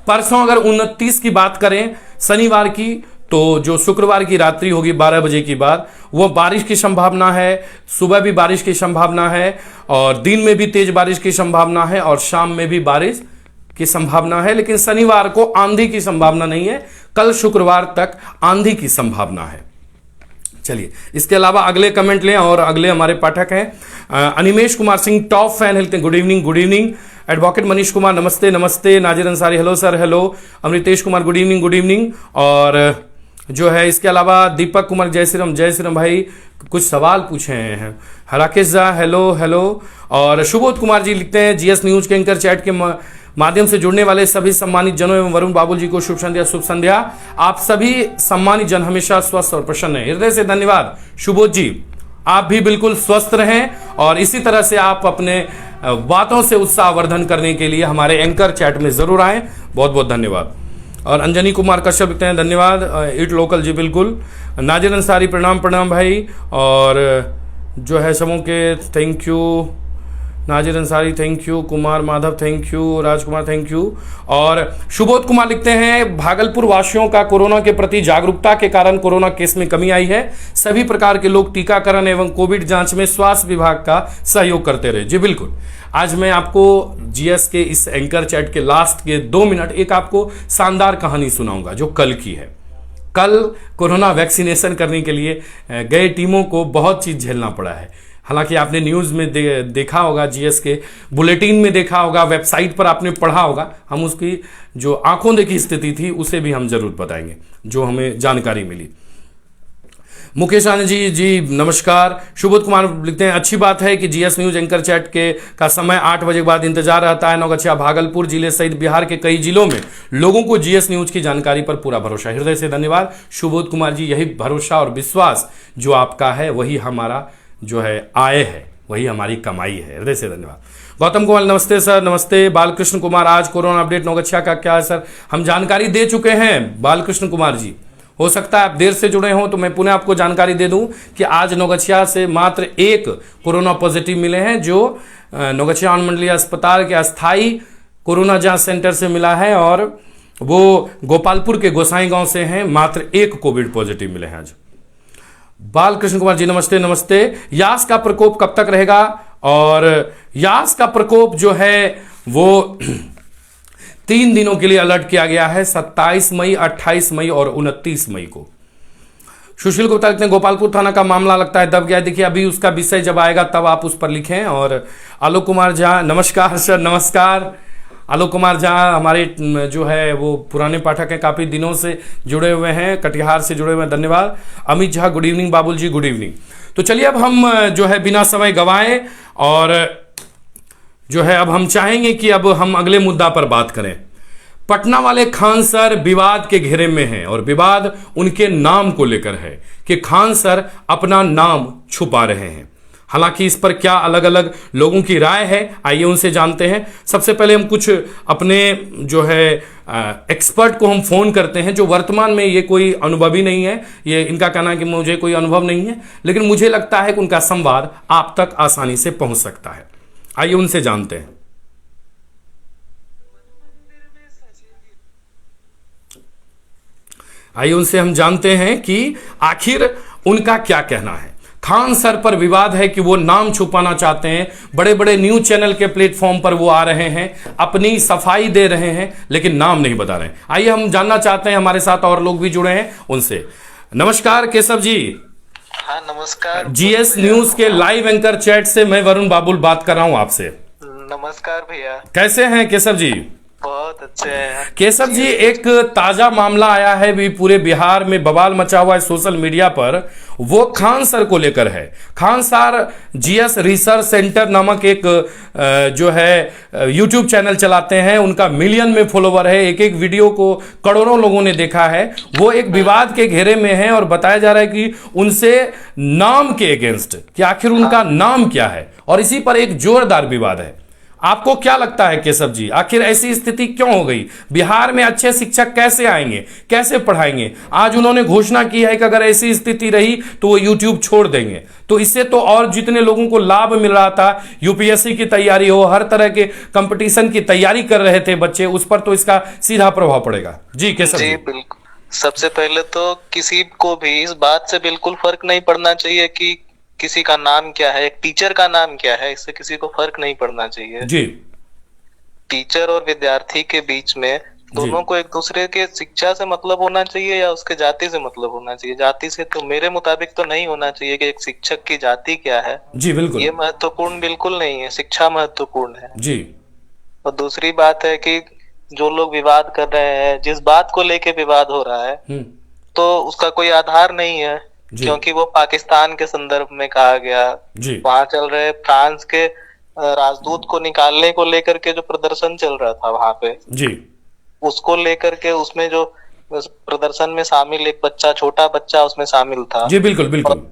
S1: परसों अगर 29 की बात करें शनिवार की, तो जो शुक्रवार की रात्रि होगी 12 बजे के बाद, वो बारिश की संभावना है। सुबह भी बारिश की संभावना है और दिन में भी तेज बारिश की संभावना है और शाम में भी बारिश की संभावना है। लेकिन शनिवार को आंधी की संभावना नहीं है। कल शुक्रवार तक आंधी की संभावना है। चलिए, इसके अलावा अगले कमेंट लें और अगले हमारे पाठक हैं Animesh Kumar Singh, top fan health. Good evening, good evening. Advocate Manish Kumar, नमस्ते नमस्ते। Nazir Ansari, hello sir, hello. Amritesh Kumar, good evening, good evening. और जो है इसके अलावा दीपक कुमार, जय श्री राम भाई, कुछ सवाल पूछे हैं। Rakesh Jha, hello hello. और सुबोध कुमार जी लिखते हैं, जीएस न्यूज के एंकर चैट के माध्यम से जुड़ने वाले सभी सम्मानित जनों एवं वरुण बाबुल जी को शुभ संध्या, शुभ संध्या। आप सभी सम्मानित जन हमेशा स्वस्थ और प्रसन्न हैं। हृदय से धन्यवाद सुबोध जी, आप भी बिल्कुल स्वस्थ रहें और इसी तरह से आप अपने बातों से उत्साहवर्धन करने के लिए हमारे एंकर चैट में जरूर आएं। बहुत बहुत धन्यवाद। और अंजनी कुमार कश्यप लिखते हैं, धन्यवाद। इट लोकल जी, बिल्कुल। नाजिर अंसारी, प्रणाम प्रणाम भाई। और जो है समूह के thank you. Nazir Ansari thank you, Kumar Madhav thank you, Rajkumar thank you. और सुबोध कुमार लिखते हैं, भागलपुर वासियों का कोरोना के प्रति जागरूकता के कारण कोरोना केस में कमी आई है। सभी प्रकार के लोग टीकाकरण एवं कोविड जांच में स्वास्थ्य विभाग का सहयोग करते रहे। जी बिल्कुल। आज मैं आपको जीएस के इस एंकर चैट के लास्ट के 2 मिनट एक आपको शानदार कहानी सुनाऊंगा जो कल की है। कल कोरोना वैक्सीनेशन करने के लिए गए टीमों को बहुत चीज झेलना पड़ा है। हालांकि आपने न्यूज़ में देखा होगा, जीएस के बुलेटिन में देखा होगा, वेबसाइट पर आपने पढ़ा होगा। हम उसकी जो आंखों देखी स्थिति थी उसे भी हम जरूर बताएंगे जो हमें जानकारी मिली। मुकेश आनंद जी नमस्कार। सुबोध कुमार लिखते हैं, अच्छी बात है कि जीएस न्यूज एंकर चैट का समय 8 बजे के बाद इंतजार रहता है। नौगछिया भागलपुर जिले सहित बिहार के कई जिलों में लोगों को जीएस न्यूज की जानकारी पर पूरा भरोसा है। हृदय से धन्यवाद सुबोध कुमार जी। यही भरोसा और विश्वास जो आपका है वही हमारा जो है आय है, वही हमारी कमाई है। हृदय से धन्यवाद। गौतम कुमार, नमस्ते सर, नमस्ते। बालकृष्ण कुमार, आज कोरोना अपडेट नौगछिया का क्या है सर? हम जानकारी दे चुके हैं बालकृष्ण कुमार जी। हो सकता है आप देर से जुड़े हों तो मैं पुनः आपको जानकारी दे दूं कि आज नौगछिया से मात्र 1 कोरोना पॉजिटिव मिले हैं, जो नौगछिया अनुमंडलीय अस्पताल के अस्थायी कोरोना जांच सेंटर से मिला है और वो गोपालपुर के गोसाई गांव से हैं। मात्र 1 कोविड पॉजिटिव मिले हैं आज। बालकृष्ण कुमार जी, नमस्ते नमस्ते। यास का प्रकोप कब तक रहेगा? और यास का प्रकोप जो है वो 3 दिनों के लिए अलर्ट किया गया है, 27 मई, 28 मई और 29 मई को। सुशील गुप्ता लिखते हैं, गोपालपुर थाना का मामला लगता है दब गया। देखिए अभी उसका विषय जब आएगा तब आप उस पर लिखें। और आलोक कुमार झा, नमस्कार सर, नमस्कार। आलोक कुमार झा हमारे जो है वो पुराने पाठक हैं, काफी दिनों से जुड़े हुए हैं, कटिहार से जुड़े हुए हैं, धन्यवाद। Amit Jha, good evening. Babul ji, good evening. तो चलिए अब हम जो है बिना समय गंवाए और जो है अब हम चाहेंगे कि अब हम अगले मुद्दा पर बात करें। पटना वाले खान सर विवाद के घेरे में हैं और विवाद उनके नाम को लेकर है कि खान सर अपना नाम छुपा रहे हैं। हालांकि इस पर क्या अलग अलग लोगों की राय है, आइए उनसे जानते हैं। सबसे पहले हम कुछ अपने जो है एक्सपर्ट को हम फोन करते हैं जो वर्तमान में, ये कोई अनुभवी नहीं है, ये इनका कहना है कि मुझे कोई अनुभव नहीं है, लेकिन मुझे लगता है कि उनका संवाद आप तक आसानी से पहुंच सकता है। आइए उनसे जानते हैं। आइए उनसे हम जानते हैं कि आखिर उनका क्या कहना है। खान सर पर विवाद है कि वो नाम छुपाना चाहते हैं। बड़े बड़े न्यूज चैनल के प्लेटफॉर्म पर वो आ रहे हैं, अपनी सफाई दे रहे हैं, लेकिन नाम नहीं बता रहे हैं। आइए हम जानना चाहते हैं, हमारे साथ और लोग भी जुड़े हैं उनसे। नमस्कार केशव जी।
S2: हाँ नमस्कार।
S1: जीएस न्यूज के लाइव एंकर चैट से मैं वरुण बाबुल बात कर रहा हूं आपसे।
S2: नमस्कार भैया।
S1: कैसे हैं केशव जी?
S2: बहुत
S3: बहुत अच्छे हैं।
S1: केशव जी, एक ताजा मामला आया है भी, पूरे बिहार में बवाल मचा हुआ है सोशल मीडिया पर। वो खान सर को लेकर है। Khan sir GS research centre नामक एक जो है यूट्यूब चैनल चलाते हैं। उनका मिलियन में फॉलोवर है। एक एक वीडियो को करोड़ों लोगों ने देखा है। वो एक विवाद के घेरे में है और बताया जा रहा है कि उनसे नाम के अगेंस्ट, कि आखिर उनका नाम क्या है, और इसी पर एक जोरदार विवाद है। आपको क्या लगता है केशव जी, आखिर ऐसी स्थिति क्यों हो गई? बिहार में अच्छे शिक्षक कैसे आएंगे, कैसे पढ़ाएंगे? आज उन्होंने घोषणा की है कि अगर ऐसी स्थिति रही तो वो यूट्यूब छोड़ देंगे। तो इससे तो और जितने लोगों को लाभ मिल रहा था, यूपीएससी की तैयारी हो, हर तरह के कंपटीशन की तैयारी कर रहे थे बच्चे, उस पर तो इसका सीधा प्रभाव पड़ेगा। जी केशव जी।
S3: बिल्कुल। सबसे पहले तो किसी को भी इस बात से बिल्कुल फर्क नहीं पड़ना चाहिए कि किसी का नाम क्या है, एक टीचर का नाम क्या है, इससे किसी को फर्क नहीं पड़ना चाहिए
S1: जी।
S3: टीचर और विद्यार्थी के बीच में दोनों को एक दूसरे के शिक्षा से मतलब होना चाहिए या उसके जाति से मतलब होना चाहिए। जाति से तो मेरे मुताबिक तो नहीं होना चाहिए कि एक शिक्षक की जाति क्या है।
S1: जी बिल्कुल।
S3: ये महत्वपूर्ण बिल्कुल नहीं है, शिक्षा महत्वपूर्ण है
S1: जी।
S3: और दूसरी बात है कि जो लोग विवाद कर रहे हैं, जिस बात को लेके विवाद हो रहा है तो उसका कोई आधार नहीं है, क्योंकि वो पाकिस्तान के संदर्भ में कहा गया। वहां चल रहे फ्रांस के राजदूत को निकालने को लेकर के जो प्रदर्शन चल रहा था वहां पे जी, उसको लेकर के उसमें जो प्रदर्शन में शामिल एक बच्चा, छोटा बच्चा उसमें शामिल था। जी बिल्कुल बिल्कुल।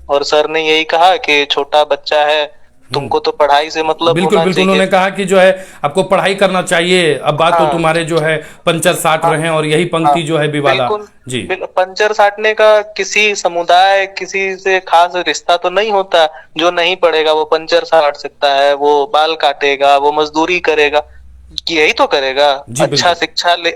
S3: और सर ने यही कहा कि छोटा बच्चा है, तुमको तो पढ़ाई से मतलब
S1: बिल्कुल बिल्कुल। उन्होंने कहा कि जो है आपको पढ़ाई करना चाहिए। अब बात तो तुम्हारे जो है पंचर साट रहे हैं, और यही पंक्ति जो है विवादा जी।
S3: पंचर साटने का किसी समुदाय, किसी से खास रिश्ता तो नहीं होता। जो नहीं पढ़ेगा वो पंचर साट सकता है, वो बाल काटेगा, वो मजदूरी करेगा, यही तो करेगा।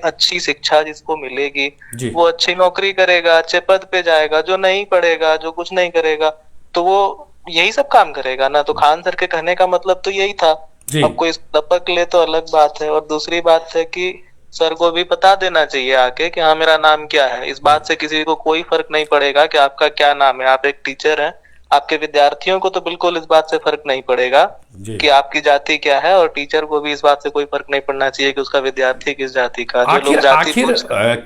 S3: अच्छी शिक्षा जिसको मिलेगी वो अच्छी नौकरी करेगा, अच्छे पद पे जाएगा। जो नहीं पढ़ेगा, जो कुछ नहीं करेगा, तो वो यही सब काम करेगा ना। तो खान सर के कहने का मतलब तो यही था। अब कोई लपक ले तो अलग बात है। और दूसरी बात है कि सर को भी बता देना चाहिए आके कि हाँ मेरा नाम क्या है। इस बात से किसी को कोई फर्क नहीं पड़ेगा कि आपका क्या नाम है। आप एक टीचर हैं, आपके विद्यार्थियों को तो बिल्कुल इस बात से फर्क नहीं पड़ेगा कि आपकी जाति क्या है, और टीचर को भी इस बात से कोई फर्क नहीं पड़ना चाहिए कि उसका विद्यार्थी किस जाति का।
S1: आखिर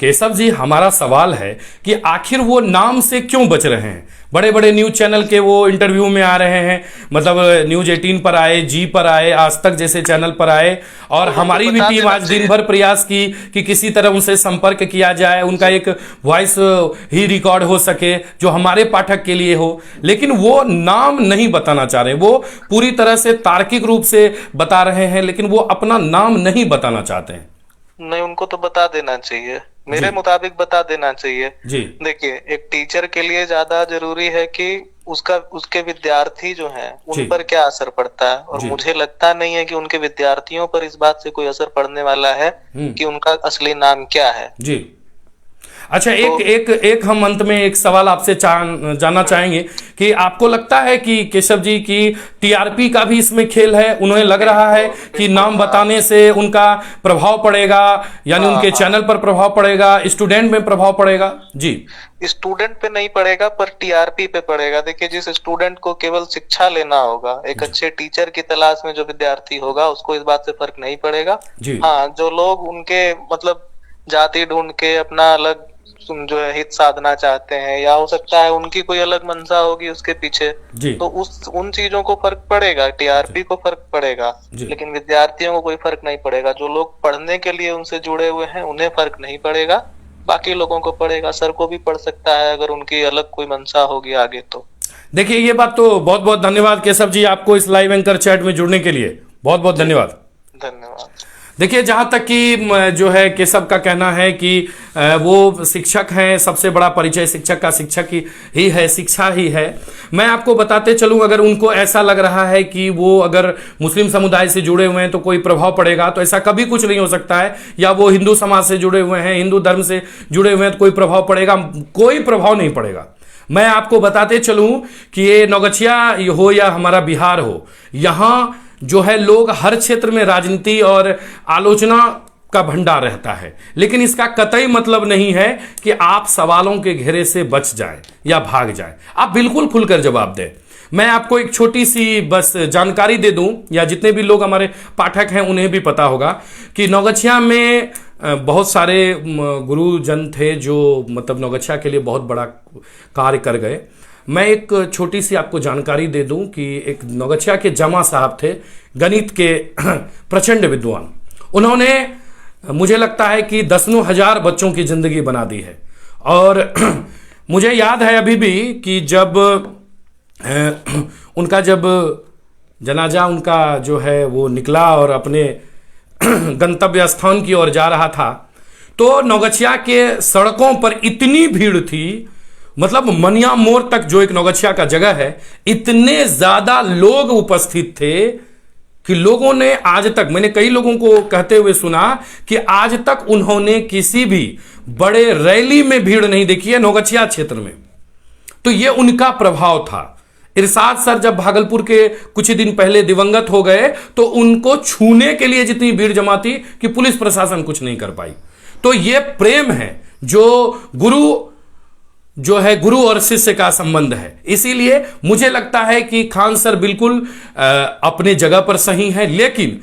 S1: केशव जी, हमारा सवाल है कि आखिर वो नाम से क्यों बच रहे हैं? बड़े बड़े न्यूज चैनल के वो इंटरव्यू में आ रहे हैं, मतलब न्यूज 18 पर आए, जी पर आए, आज तक जैसे चैनल पर आए, और हमारी भी टीम आज दिन भर प्रयास की कि किसी तरह उनसे संपर्क किया जाए, उनका एक वॉइस ही रिकॉर्ड हो सके जो हमारे पाठक के लिए हो, लेकिन वो नाम नहीं बताना चाह रहे। वो पूरी तरह से तार्किक रूप से बता रहे हैं, लेकिन वो अपना नाम नहीं बताना चाहते हैं।
S3: नहीं, उनको तो बता देना चाहिए, मेरे मुताबिक बता देना चाहिए जी। देखिए, एक टीचर के लिए ज्यादा जरूरी है कि उसके विद्यार्थी जो हैं उन पर क्या असर पड़ता है, और मुझे लगता नहीं है कि उनके विद्यार्थियों पर इस बात से कोई असर पड़ने वाला है कि उनका असली नाम क्या है जी।
S1: अच्छा, एक हम अंत में एक सवाल आपसे जानना चाहेंगे कि आपको लगता है कि केशव जी की टीआरपी का भी इसमें खेल है? उन्हें लग रहा है कि नाम बताने से उनका प्रभाव पड़ेगा, यानी उनके चैनल पर प्रभाव पड़ेगा, स्टूडेंट में प्रभाव पड़ेगा? जी,
S3: स्टूडेंट पे नहीं पड़ेगा पर टीआरपी पे पड़ेगा। देखिए, जिस स्टूडेंट को केवल शिक्षा लेना होगा, एक अच्छे टीचर की तलाश में जो विद्यार्थी होगा, उसको इस बात से फर्क नहीं पड़ेगा। हाँ, जो लोग उनके मतलब जाति ढूंढ के अपना अलग जो है हित साधना चाहते हैं, या हो सकता है उनकी कोई अलग मंशा होगी उसके पीछे, तो उन चीजों को फर्क पड़ेगा, टीआरपी को फर्क पड़ेगा, लेकिन विद्यार्थियों को कोई फर्क नहीं पड़ेगा। जो लोग पढ़ने के लिए उनसे जुड़े हुए हैं उन्हें फर्क नहीं पड़ेगा, बाकी लोगों को पड़ेगा। सर को भी पड़ सकता है अगर उनकी अलग कोई मंशा होगी आगे तो।
S1: देखिए, ये बात तो बहुत बहुत धन्यवाद केशव जी, आपको इस लाइव एंकर चैट में जुड़ने के लिए बहुत बहुत धन्यवाद।
S3: धन्यवाद।
S1: देखिए, जहाँ तक कि जो है केशव का कहना है कि वो शिक्षक हैं, सबसे बड़ा परिचय शिक्षक का शिक्षक ही है, शिक्षा ही है। मैं आपको बताते चलूँ, अगर उनको ऐसा लग रहा है कि वो अगर मुस्लिम समुदाय से जुड़े हुए हैं तो कोई प्रभाव पड़ेगा, तो ऐसा कभी कुछ नहीं हो सकता है। या वो हिंदू समाज से जुड़े हुए हैं, हिंदू धर्म से जुड़े हुए हैं तो कोई प्रभाव पड़ेगा? कोई प्रभाव नहीं पड़ेगा। मैं आपको बताते चलूँ कि ये नौगछिया हो या हमारा बिहार हो, यहाँ जो है लोग हर क्षेत्र में राजनीति और आलोचना का भंडार रहता है, लेकिन इसका कतई मतलब नहीं है कि आप सवालों के घेरे से बच जाएं या भाग जाएं। आप बिल्कुल खुलकर जवाब दें। मैं आपको एक छोटी सी बस जानकारी दे दूं, या जितने भी लोग हमारे पाठक हैं उन्हें भी पता होगा कि नौगछिया में बहुत सारे गुरुजन थे जो मतलब नौगछिया के लिए बहुत बड़ा कार्य कर गए। मैं एक छोटी सी आपको जानकारी दे दूं कि एक नौगछिया के जमा साहब थे, गणित के प्रचंड विद्वान। उन्होंने मुझे लगता है कि दसनों हजार बच्चों की जिंदगी बना दी है। और मुझे याद है अभी भी कि जब उनका जब जनाजा उनका जो है वो निकला और अपने गंतव्य स्थान की ओर जा रहा था, तो नौगछिया के सड़कों पर इतनी भीड़ थी, मतलब मनिया मोड़ तक जो एक नौगछिया का जगह है, इतने ज्यादा लोग उपस्थित थे कि लोगों ने आज तक, मैंने कई लोगों को कहते हुए सुना कि आज तक उन्होंने किसी भी बड़े रैली में भीड़ नहीं देखी है नौगछिया क्षेत्र में। तो ये उनका प्रभाव था। इरशाद सर जब भागलपुर के कुछ ही दिन पहले दिवंगत हो गए तो उनको छूने के लिए जितनी भीड़ जमा थी कि पुलिस प्रशासन कुछ नहीं कर पाई। तो ये प्रेम है जो गुरु और शिष्य का संबंध है। इसीलिए मुझे लगता है कि खान सर बिल्कुल अपने जगह पर सही है, लेकिन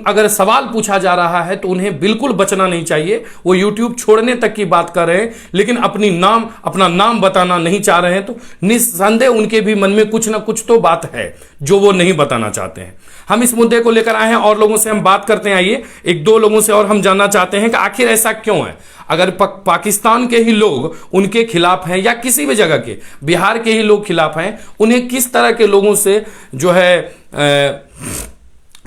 S1: अगर सवाल पूछा जा रहा है तो उन्हें बिल्कुल बचना नहीं चाहिए। वो YouTube छोड़ने तक की बात कर रहे हैं, लेकिन अपना नाम बताना नहीं चाह रहे हैं, तो निस्संदेह उनके भी मन में कुछ ना कुछ तो बात है जो वो नहीं बताना चाहते हैं। हम इस मुद्दे को लेकर आए हैं और लोगों से हम बात करते हैं। आइए एक दो लोगों से और हम जानना चाहते हैं कि आखिर ऐसा क्यों है। अगर पाकिस्तान के ही लोग उनके खिलाफ हैं या किसी भी जगह के, बिहार के ही लोग खिलाफ हैं, उन्हें किस तरह के लोगों से जो है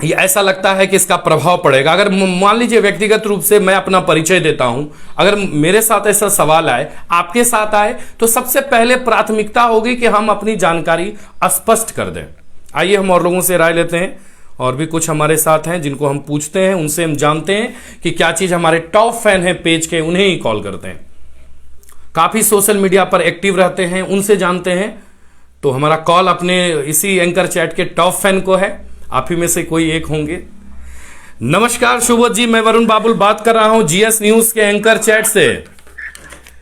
S1: ये ऐसा लगता है कि इसका प्रभाव पड़ेगा। अगर मान लीजिए व्यक्तिगत रूप से मैं अपना परिचय देता हूं, अगर मेरे साथ ऐसा सवाल आए, आपके साथ आए, तो सबसे पहले प्राथमिकता होगी कि हम अपनी जानकारी स्पष्ट कर दें। आइए हम और लोगों से राय लेते हैं। और भी कुछ हमारे साथ हैं जिनको हम पूछते हैं, उनसे हम जानते हैं कि क्या चीज हमारे टॉप फैन हैं पेज के, उन्हें ही कॉल करते हैं। काफी सोशल मीडिया पर एक्टिव रहते हैं, उनसे जानते हैं। तो हमारा कॉल अपने इसी एंकर चैट के टॉप फैन को है, आप ही में से कोई एक होंगे। नमस्कार सुबोध जी, मैं वरुण बाबुल बात कर रहा हूं जीएस न्यूज के एंकर चैट से।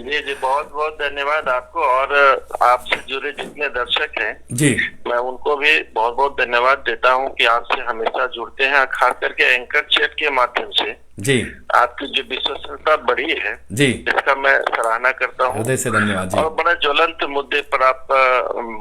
S4: जी बहुत बहुत धन्यवाद आपको, और आपसे जुड़े जितने दर्शक हैं
S1: जी,
S4: मैं उनको भी बहुत बहुत धन्यवाद देता हूं कि आपसे हमेशा जुड़ते हैं, खास करके एंकर चैट के माध्यम से
S1: जी।
S4: आपकी जो विश्वसनीयता बढ़ी है
S1: जी,
S4: इसका मैं सराहना करता हूं।
S1: हृदय से धन्यवाद जी।
S4: और बड़ा ज्वलंत मुद्दे पर आप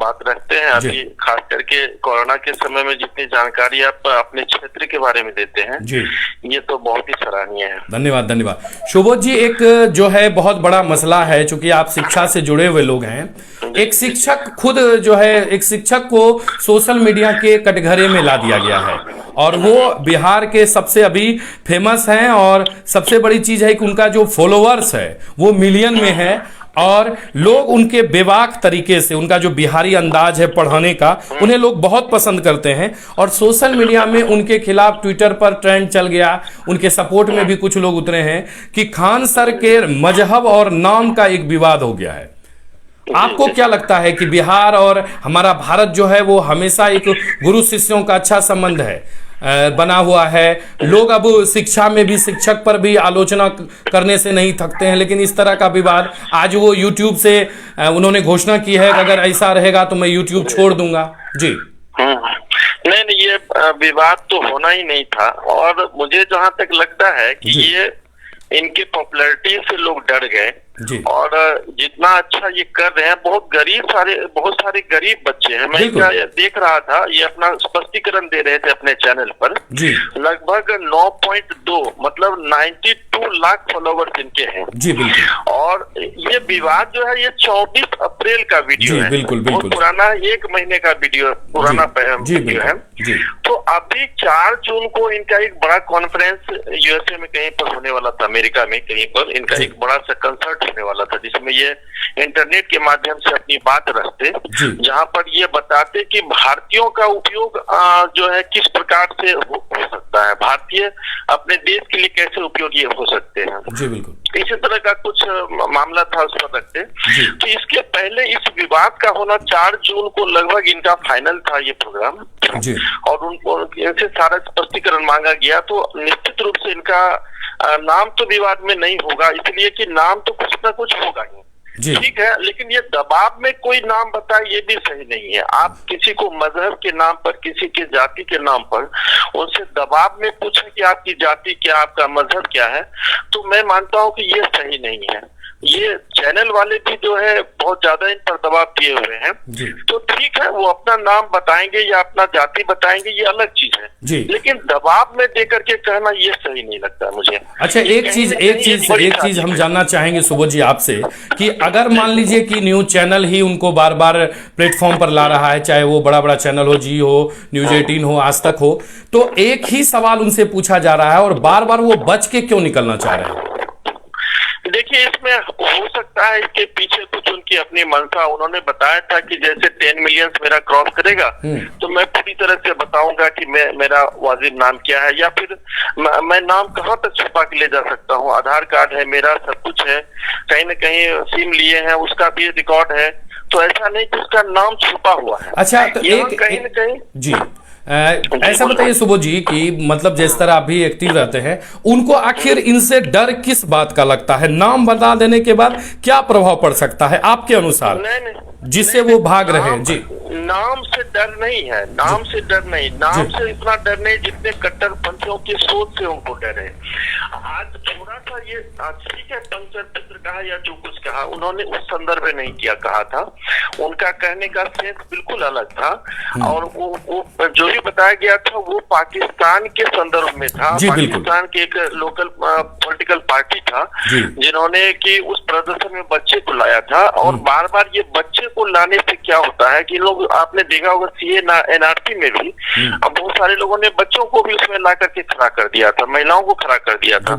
S4: बात रखते हैं। अभी खास करके कोरोना के समय में जितनी जानकारी आप अपने क्षेत्र के बारे में देते हैं
S1: जी,
S4: ये तो बहुत ही सराहनीय है।
S1: धन्यवाद धन्यवाद। सुबोध जी, एक जो है बहुत बड़ा मसला है, चूंकि आप शिक्षा से जुड़े हुए लोग हैं। एक शिक्षक खुद जो है, एक शिक्षक को सोशल मीडिया के कटघरे में ला दिया गया है और वो बिहार के सबसे अभी फेमस हैं, और सबसे बड़ी चीज है कि उनका जो फॉलोअर्स है वो मिलियन में है, और लोग उनके बेबाक तरीके से, उनका जो बिहारी अंदाज है पढ़ाने का, उन्हें लोग बहुत पसंद करते हैं। और सोशल मीडिया में उनके खिलाफ ट्विटर पर ट्रेंड चल गया, उनके सपोर्ट में भी कुछ लोग उतरे हैं कि खान सर के मजहब और नाम का एक विवाद हो गया है। आपको क्या लगता है कि बिहार और हमारा भारत जो है वो हमेशा एक गुरु शिष्यों का अच्छा संबंध है बना हुआ है। लोग अब शिक्षा में भी, शिक्षक पर भी आलोचना करने से नहीं थकते हैं, लेकिन इस तरह का विवाद, आज वो YouTube से उन्होंने घोषणा की है कि अगर ऐसा रहेगा तो मैं YouTube छोड़ दूंगा। जी
S4: नहीं, ये विवाद तो होना ही नहीं था, और मुझे जहां तक लगता है कि ये इनके पॉपुलैरिटी से लोग डर गए
S1: जी।
S4: और जितना अच्छा ये कर रहे हैं, बहुत सारे गरीब बच्चे हैं। मैं क्या देख रहा था, ये अपना स्पष्टीकरण दे रहे थे अपने चैनल पर
S1: जी।
S4: लगभग 9.2 मतलब 92 लाख फॉलोवर्स इनके हैं
S1: जी, बिल्कुल।
S4: और ये विवाद जो है ये 24 अप्रैल का वीडियो है,
S1: बिल्कुल बिल्कुल
S4: पुराना, 1 महीने का वीडियो पुराना वीडियो है
S1: जी।
S4: तो अभी 4 जून को इनका एक बड़ा कॉन्फ्रेंस यूएसए में कहीं पर होने वाला था, अमेरिका में कहीं पर इनका एक बड़ा सा कंसर्ट होने वाला था, जिसमें ये इंटरनेट के माध्यम से अपनी बात रखते, जहां पर ये बताते कि भारतीयों का उपयोग जो है किस प्रकार से हो सकता है, भारतीय अपने देश के लिए कैसे उपयोगी हो सकते हैं
S1: जी, बिल्कुल।
S4: इसी तरह का कुछ मामला था, उस पर रखते। तो इसके पहले इस विवाद का होना 4 जून को लगभग इनका फाइनल था ये प्रोग्राम
S1: जी।
S4: और उनको इनसे सारा स्पष्टीकरण मांगा गया, तो निश्चित रूप से इनका नाम तो विवाद में नहीं होगा, इसलिए कि नाम तो कुछ ना कुछ होगा ही।
S1: जी।
S4: ठीक है, लेकिन ये दबाव में कोई नाम बताए ये भी सही नहीं है। आप किसी को मजहब के नाम पर, किसी के जाति के नाम पर उनसे दबाव में पूछें कि आपकी जाति क्या, आपका मजहब क्या है, तो मैं मानता हूं कि ये सही नहीं है। ये चैनल वाले भी जो है बहुत ज्यादा इन पर दबाव दिए हुए हैं। तो ठीक है, वो अपना नाम बताएंगे या अपना जाति बताएंगे, ये अलग चीज है
S1: जी।
S4: लेकिन दबाव में दे करके कहना ये सही नहीं लगता मुझे।
S1: अच्छा, एक चीज हम जानना चाहेंगे सुबोध जी आपसे कि अगर मान लीजिए कि न्यूज चैनल ही उनको बार बार प्लेटफॉर्म पर ला रहा है, चाहे वो बड़ा बड़ा चैनल हो, जी हो, न्यूज 18 हो, आज तक हो, तो एक ही सवाल उनसे पूछा जा रहा है और बार बार वो बच के क्यों निकलना चाह रहे हैं?
S4: देखिए, इसमें हो सकता है इसके पीछे कुछ उनकी अपनी मंशा। उन्होंने बताया था कि जैसे 10 मिलियन मेरा क्रॉस करेगा तो मैं पूरी तरह से बताऊंगा कि मेरा वाजिब नाम क्या है, या फिर मैं नाम कहाँ तक छुपा के ले जा सकता हूँ। आधार कार्ड है मेरा, सब कुछ है, कहीं न कहीं सिम लिए हैं उसका भी रिकॉर्ड है, तो ऐसा नहीं कि उसका नाम छुपा हुआ है।
S1: अच्छा, तो
S4: कहीं न कहीं
S1: जी ऐसा बताइए सुबोध जी कि मतलब जिस तरह आप भी एक्टिव रहते हैं, उनको आखिर इनसे डर किस बात का लगता है? नाम बता देने के बाद क्या प्रभाव पड़ सकता है आपके अनुसार जिससे वो भाग रहे हैं? जी,
S4: नाम से डर नहीं है, नाम से डर नहीं, नाम से इतना डर नहीं जितने कट्टरपंथियों की सोच से उनको डर है। आज थोड़ा सा ये ठीक है, पंचर पुत्र कहा या जो कुछ कहा, उन्होंने उस संदर्भ में नहीं किया कहा था, उनका कहने का सेंस बिल्कुल अलग था। और वो जो भी बताया गया था वो पाकिस्तान के संदर्भ में था। पाकिस्तान के एक लोकल पॉलिटिकल पार्टी था जिन्होंने कि उस प्रदर्शन में बच्चे को लाया था, और बार बार ये बच्चे को लाने से क्या होता है कि लोग, आपने देखा होगा सीए एनआरसी में भी अब बहुत सारे लोगों ने बच्चों को भी उसमें ला करके खड़ा कर दिया था, महिलाओं को खड़ा कर दिया था।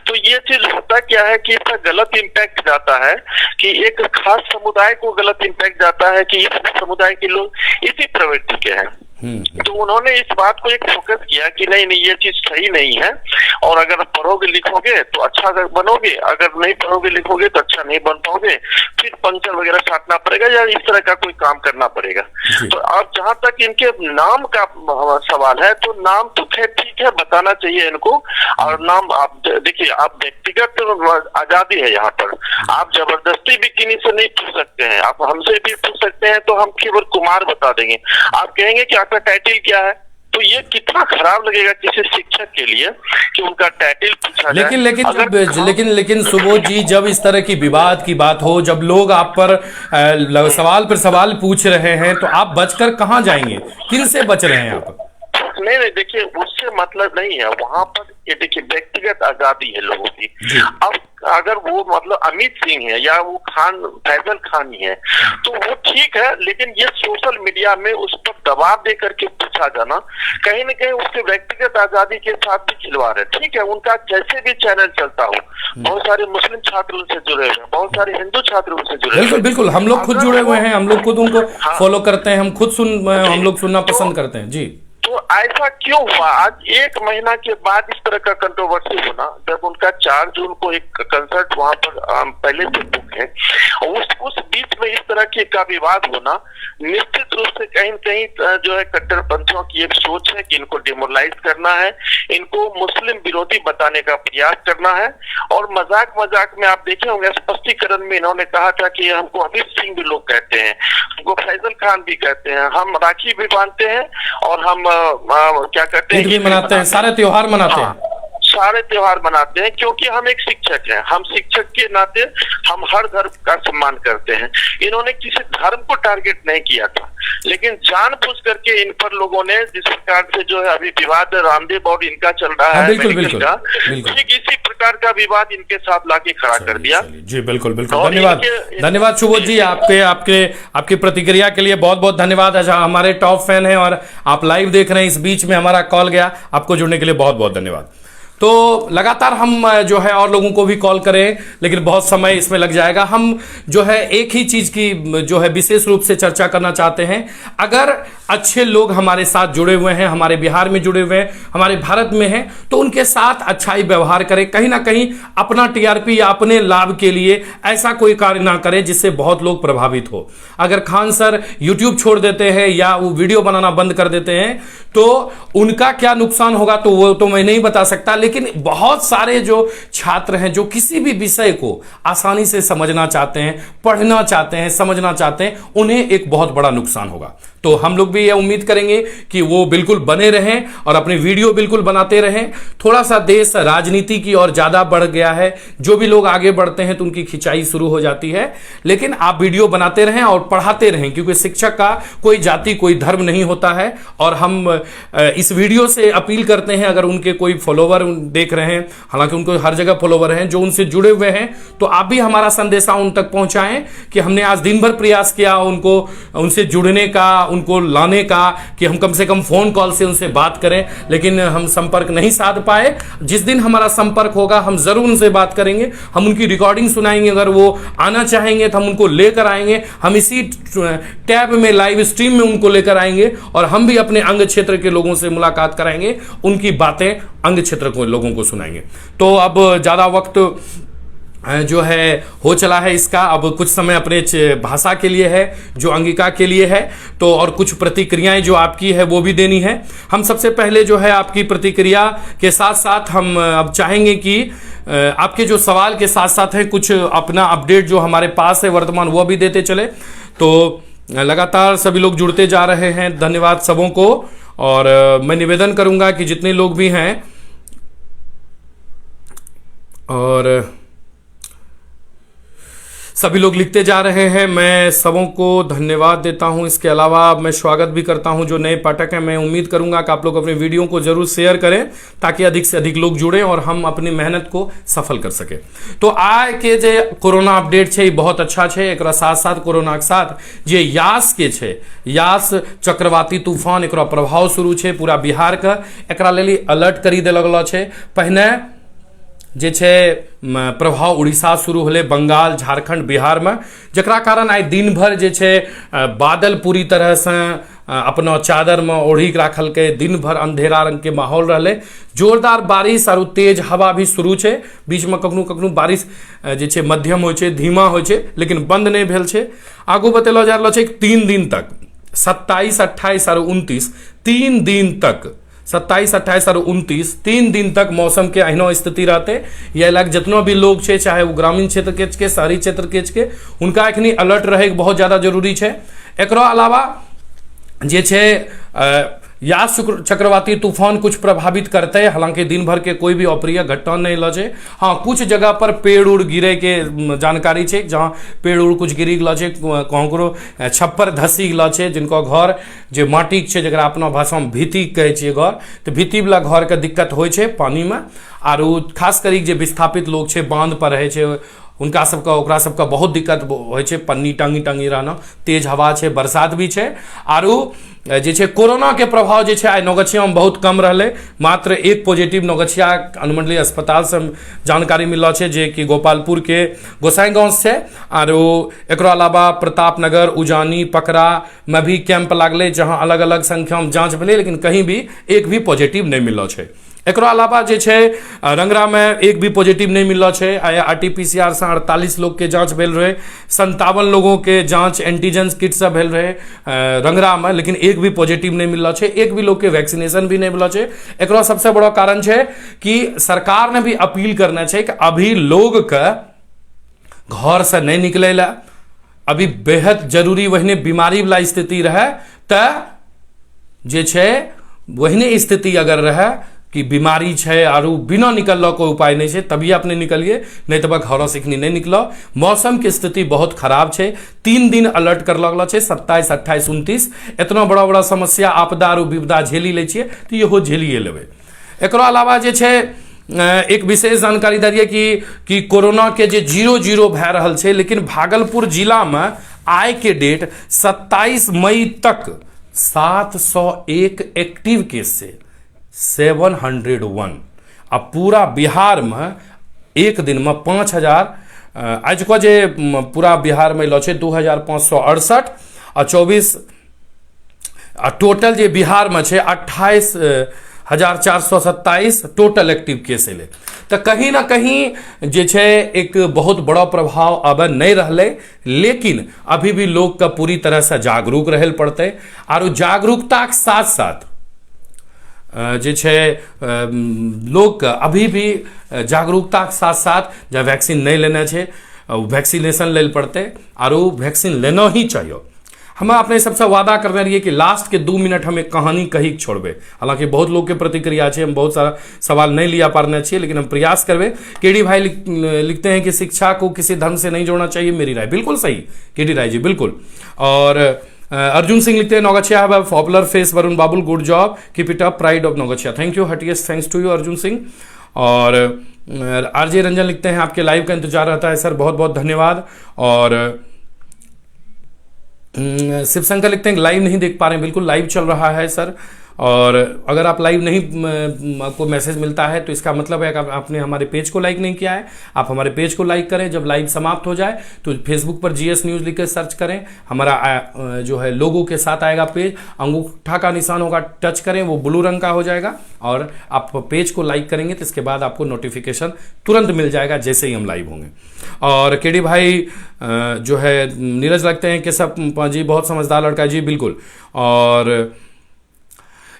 S4: तो ये चीज होता क्या है कि इसका गलत इम्पैक्ट जाता है कि एक खास समुदाय को गलत इम्पैक्ट जाता है कि इस समुदाय के लोग इसी प्रवृत्ति के हैं। तो उन्होंने इस बात को एक फोकस किया कि नहीं नहीं ये चीज सही नहीं है, और अगर पढ़ोगे लिखोगे तो अच्छा बनोगे, अगर नहीं पढ़ोगे लिखोगे तो अच्छा नहीं बन पाओगे, फिर पंचर वगैरह साटना पड़ेगा या इस तरह का कोई काम करना पड़ेगा। तो अब जहां तक इनके नाम का सवाल है, तो नाम तो खैर ठीक है, बताना चाहिए इनको। और नाम आप देखिए, आप व्यक्तिगत आजादी है यहाँ पर, आप जबरदस्ती भी किसी से नहीं पूछ सकते हैं, आप हमसे भी पूछ सकते हैं तो हम केवल कुमार बता देंगे। आप कहेंगे कि आपका टाइटल क्या है, तो ये कितना खराब लगेगा किसी शिक्षक के लिए कि उनका टाइटल पूछा
S1: जाए। लेकिन सुबोध जी, जब इस तरह की विवाद की बात हो, जब लोग आप पर सवाल पर सवाल पूछ रहे हैं, तो आप बचकर कहाँ जाएंगे? किन से बच रहे हैं आप?
S4: नहीं, देखिए उससे मतलब नहीं है, वहां पर ये देखिए व्यक्तिगत आजादी है लोगों की। अब अगर वो मतलब अमित सिंह है या वो फैजल खान ही है तो वो ठीक है, लेकिन ये सोशल मीडिया में उस पर दबाव दे करके पूछा जाना कहीं न कहीं उसके व्यक्तिगत आजादी के साथ भी खिलवाड़ है। ठीक है, उनका जैसे भी चैनल चलता हो, बहुत सारे मुस्लिम छात्र उनसे जुड़े हुए हैं, बहुत सारे हिंदू छात्र उनसे जुड़े हुए हैं।
S1: बिल्कुल, हम लोग खुद जुड़े हुए हैं, हम लोग खुद उनको फॉलो करते हैं, हम लोग सुनना पसंद करते हैं। जी,
S4: तो ऐसा क्यों हुआ? आज 1 महीना के बाद इस तरह का कंट्रोवर्सी होना, जब उनका 4 जून को एक कंसर्ट वहां पर पहले से बुक है, उस बीच में इस तरह का विवाद होना निश्चित रूप से कहीं न कहीं जो है कट्टरपंथियों की एक सोच है कि इनको डिमोरलाइज करना है, इनको मुस्लिम विरोधी बताने का प्रयास करना है। और मजाक में आप देखे होंगे स्पष्टीकरण में इन्होंने कहा था कि हमको अमित सिंह भी लोग कहते हैं, हमको फैजल खान भी कहते हैं, हम राखी भी बांधते हैं और हम क्या कहते हैं,
S1: ईद भी मनाते हैं, सारे त्योहार मनाते हैं,
S4: सारे त्योहार मनाते हैं, क्योंकि हम एक शिक्षक हैं। हम शिक्षक के नाते हम हर धर्म का सम्मान करते हैं। इन्होंने किसी धर्म को टारगेट नहीं किया था, लेकिन जानबूझ करके इन पर लोगों ने जिस प्रकार से जो है अभी विवाद रामदेव और इनका चल रहा है, ठीक इसी प्रकार का विवाद इनके साथ लाके खड़ा कर दिया।
S1: जी बिल्कुल, धन्यवाद सुबोध जी, आपके प्रतिक्रिया के लिए बहुत बहुत धन्यवाद। अच्छा, हमारे टॉप फैन हैं और आप लाइव देख रहे हैं, इस बीच में हमारा कॉल गया, आपको जुड़ने के लिए बहुत बहुत धन्यवाद। तो लगातार हम जो है और लोगों को भी कॉल करें, लेकिन बहुत समय इसमें लग जाएगा। हम जो है एक ही चीज की जो है विशेष रूप से चर्चा करना चाहते हैं। अगर अच्छे लोग हमारे साथ जुड़े हुए हैं, हमारे बिहार में जुड़े हुए हैं, हमारे भारत में हैं, तो उनके साथ अच्छा ही व्यवहार करें। कहीं ना कहीं अपना टीआरपी या अपने लाभ के लिए ऐसा कोई कार्य ना करें जिससे बहुत लोग प्रभावित हो। अगर खान सर यूट्यूब छोड़ देते हैं या वो वीडियो बनाना बंद कर देते हैं तो उनका क्या नुकसान होगा तो वो तो मैं नहीं बता सकता, लेकिन बहुत सारे जो छात्र हैं जो किसी भी विषय को आसानी से समझना चाहते हैं, पढ़ना चाहते हैं, समझना चाहते हैं, उन्हें एक बहुत बड़ा नुकसान होगा। तो हम लोग भी यह उम्मीद करेंगे कि वो बिल्कुल बने रहें और अपने वीडियो बिल्कुल बनाते रहें। थोड़ा सा देश राजनीति की ओर ज्यादा बढ़ गया है, जो भी लोग आगे बढ़ते हैं तो उनकी खिंचाई शुरू हो जाती है, लेकिन आप वीडियो बनाते रहें और पढ़ाते रहें, क्योंकि शिक्षक का कोई जाति कोई धर्म नहीं होता है। और हम इस वीडियो से अपील करते हैं, अगर उनके कोई फॉलोवर देख रहे हैं, हालांकि उनको हर जगह फॉलोवर हैं जो उनसे जुड़े हुए हैं, तो आप भी हमारा संदेशा उन तक पहुंचाएं कि हमने आज दिन भर प्रयास किया उनको उनसे जुड़ने का, उनको लाने का, कि हम कम से कम फोन कॉल से उनसे बात करें, लेकिन हम संपर्क नहीं साध पाए। जिस दिन हमारा संपर्क होगा हम जरूर उनसे बात करेंगे, हम उनकी रिकॉर्डिंग सुनाएंगे, अगर वो आना चाहेंगे तो हम उनको लेकर आएंगे, हम इसी टैब में लाइव स्ट्रीम में उनको लेकर आएंगे और हम भी अपने अंग क्षेत्र के लोगों से मुलाकात कराएंगे, उनकी बातें अंग क्षेत्र को लोगों को सुनाएंगे। तो अब ज्यादा वक्त जो है हो चला है इसका, अब कुछ समय अपने भाषा के लिए है, जो अंगिका के लिए है, तो और कुछ प्रतिक्रियाएं जो आपकी है वो भी देनी है। हम सबसे पहले जो है आपकी प्रतिक्रिया के साथ साथ हम अब चाहेंगे कि आपके जो सवाल के साथ साथ है कुछ अपना अपडेट जो हमारे पास है वर्तमान वो भी देते चले। तो लगातार सभी लोग जुड़ते जा रहे हैं, धन्यवाद सबों को। और मैं निवेदन करूंगा कि जितने लोग भी हैं और सभी लोग लिखते जा रहे हैं, मैं सबों को धन्यवाद देता हूं। इसके अलावा मैं स्वागत भी करता हूं जो नए पाठक हैं। मैं उम्मीद करूंगा कि आप लोग अपने वीडियो को जरूर शेयर करें ताकि अधिक से अधिक लोग जुड़ें और हम अपनी मेहनत को सफल कर सके। तो आय के जे कोरोना अपडेट है बहुत अच्छा है। एक साथ साथ कोरोना के साथ जे यास के छे, यास चक्रवाती तूफान एक प्रभाव शुरू है पूरा बिहार का, एकरा लेली अलर्ट करी देल गेलो छे। पहले जे छे प्रभाव उड़ीसा शुरू होले, बंगाल, झारखंड, बिहार में, जकरा कारण आइ दिन भर जे छे बादल पूरी तरह से अपना चादर में ओढ़ी राखल के, दिन भर अंधेरा रंग के माहौल रहले। जोरदार बारिश और तेज हवा भी शुरू छे, बीच में कखनो कखनो बारिश जे छे मध्यम होय छे, धीमा होय छे, लेकिन बंद नहीं भेल छे। आगू बतेलो जा रहलो छे 3 दिन तक 27, 28 और 29 3 दिन तक 27, 28 और 29 3 दिन तक मौसम के अहिनो स्थिति रहते। यह लग जितना भी लोग छे, चाहे वो ग्रामीण क्षेत्र के शहरी क्षेत्र के, उनका एखनी अलर्ट रहे बहुत ज्यादा जरूरी है। एकरो अलावा जे छे यास चक्रवाती तूफान कुछ प्रभावित करते हैं, हालांकि दिन भर के कोई भी अप्रिय घटना नहीं लगे। हाँ, कुछ जगह पर पेड़ उड़ गिरे के जानकारी है, जहाँ पेड़ उड़ कुछ गिरी गल है, ककरो छप्पर धसी गल है, जिनको घर जो माटी है जरा अपना भाषा में भीति कहे छे घर, तो भीति वाला घर के दिक्कत हो पानी में। और खास करी जे विस्थापित लोग है बांध पर रहे छे, उनका सबका ओकरा सबका बहुत दिक्कत हो छे, पन्नी टांगी रहना, तेज हवा है, बरसात भी है। और जे छे कोरोना के प्रभाव जे छे आइ नौगछिया में बहुत कम रहले, मात्र 1 पॉजिटिव नौगछिया अनुमंडलीय अस्पताल से जानकारी मिलल है, जे कि गोपालपुर के गोसाईगांव से। और एकरो अलावा प्रतापनगर, उजानी, पकरा में भी कैंप लागले, जहां अलग अलग संख्या में जांच भेले, लेकिन कहीं भी एक भी पॉजिटिव नहीं मिलल है। एकरो अलावा जे छे रंगरा में एक भी पॉजिटिव नहीं मिलल है। RT-PCR से 48 लोग के जांच भेल रहे, 57 लोगों के जांच एंटीजन किट से भेल रहे रंगरा में, लेकिन एक भी पॉजिटिव नहीं मिलल है, एक भी लोग के वैक्सीनेशन भी नहीं मिलल है। एकरो सबसे बड़ा कारण है कि सरकार ने भी अपील करना है कि अभी लोग के घर से नहीं निकले ला, अभी बेहद जरूरी वहने बीमारी वाला स्थिति रहे तो जे छे वहने स्थिति अगर रहे कि बीमारी है और बिना निकल कोई उपाय नहीं है, तभी आपने निकलिए, नहीं तो घर से नहीं निकलो। मौसम की स्थिति बहुत खराब है, 3 दिन अलर्ट कर लगल है, 27, 28, 29। इतना बड़ा बड़ा समस्या आपदा और विपदा झेली ले छिए तो इहो झेलिए लेबे। एकरो अलावा जे छे एक विशेष जानकारी दरिए कि कोरोना के जे 0-0 भै रहल छे, लेकिन भागलपुर जिला में आय के डेट 27 मई तक 701 एक्टिव केस से 701। अब पूरा बिहार में एक दिन में 5000 आज को जे पूरा बिहार में लो 2568 और 24 टोटल जे बिहार में 28,427 टोटल एक्टिव केस एले। तो कहीं ना कहीं जे छे एक बहुत बड़ा प्रभाव अब नहीं रहले, लेकिन अभी भी लोग का पूरी तरह से जागरूक रहल पड़ते। और जागरूकता के साथ साथ जे छै लोग अभी भी जागरूकता के साथ साथ जब वैक्सीन नहीं लेना छै वैक्सीनेशन ले पड़ते और वैक्सीन लेना ही चाहिए। हम अपने सबसे वादा करने रहिए कि लास्ट के 2 मिनट हम एक कहानी कही छोड़बे। हालांकि बहुत लोग के प्रतिक्रिया है, हम बहुत सारा सवाल नहीं लिया पारना चाहिए, लेकिन हम प्रयास करबे। केडी भाई लिखते हैं कि शिक्षा को किसी धर्म से नहीं जोड़ना चाहिए, मेरी राय बिल्कुल सही केडी राय जी, बिल्कुल। और अर्जुन सिंह लिखते हैं Naugachhia have a popular face, Varun Babul good job, keep it up, pride of Naugachhia. Thank you, heartiest thanks to you Arjun Singh. और आरजे रंजन लिखते हैं आपके लाइव का इंतजार रहता है सर, बहुत बहुत धन्यवाद। और शिव शंकर लिखते हैं लाइव नहीं देख पा रहे हैं, बिल्कुल लाइव चल रहा है सर। और अगर आप लाइव नहीं आपको मैसेज मिलता है तो इसका मतलब है कि आपने हमारे पेज को लाइक नहीं किया है। आप हमारे पेज को लाइक करें, जब लाइव समाप्त हो जाए तो फेसबुक पर जीएस न्यूज़ लिख कर सर्च करें, हमारा जो है लोगो के साथ आएगा पेज, अंगूठा का निशान होगा, टच करें, वो ब्लू रंग का हो जाएगा और आप पेज को लाइक करेंगे तो इसके बाद आपको नोटिफिकेशन तुरंत मिल जाएगा जैसे ही हम लाइव होंगे। और केडी भाई जो है नीरज लगते हैं कि सब जी बहुत समझदार लड़का है जी, बिल्कुल। और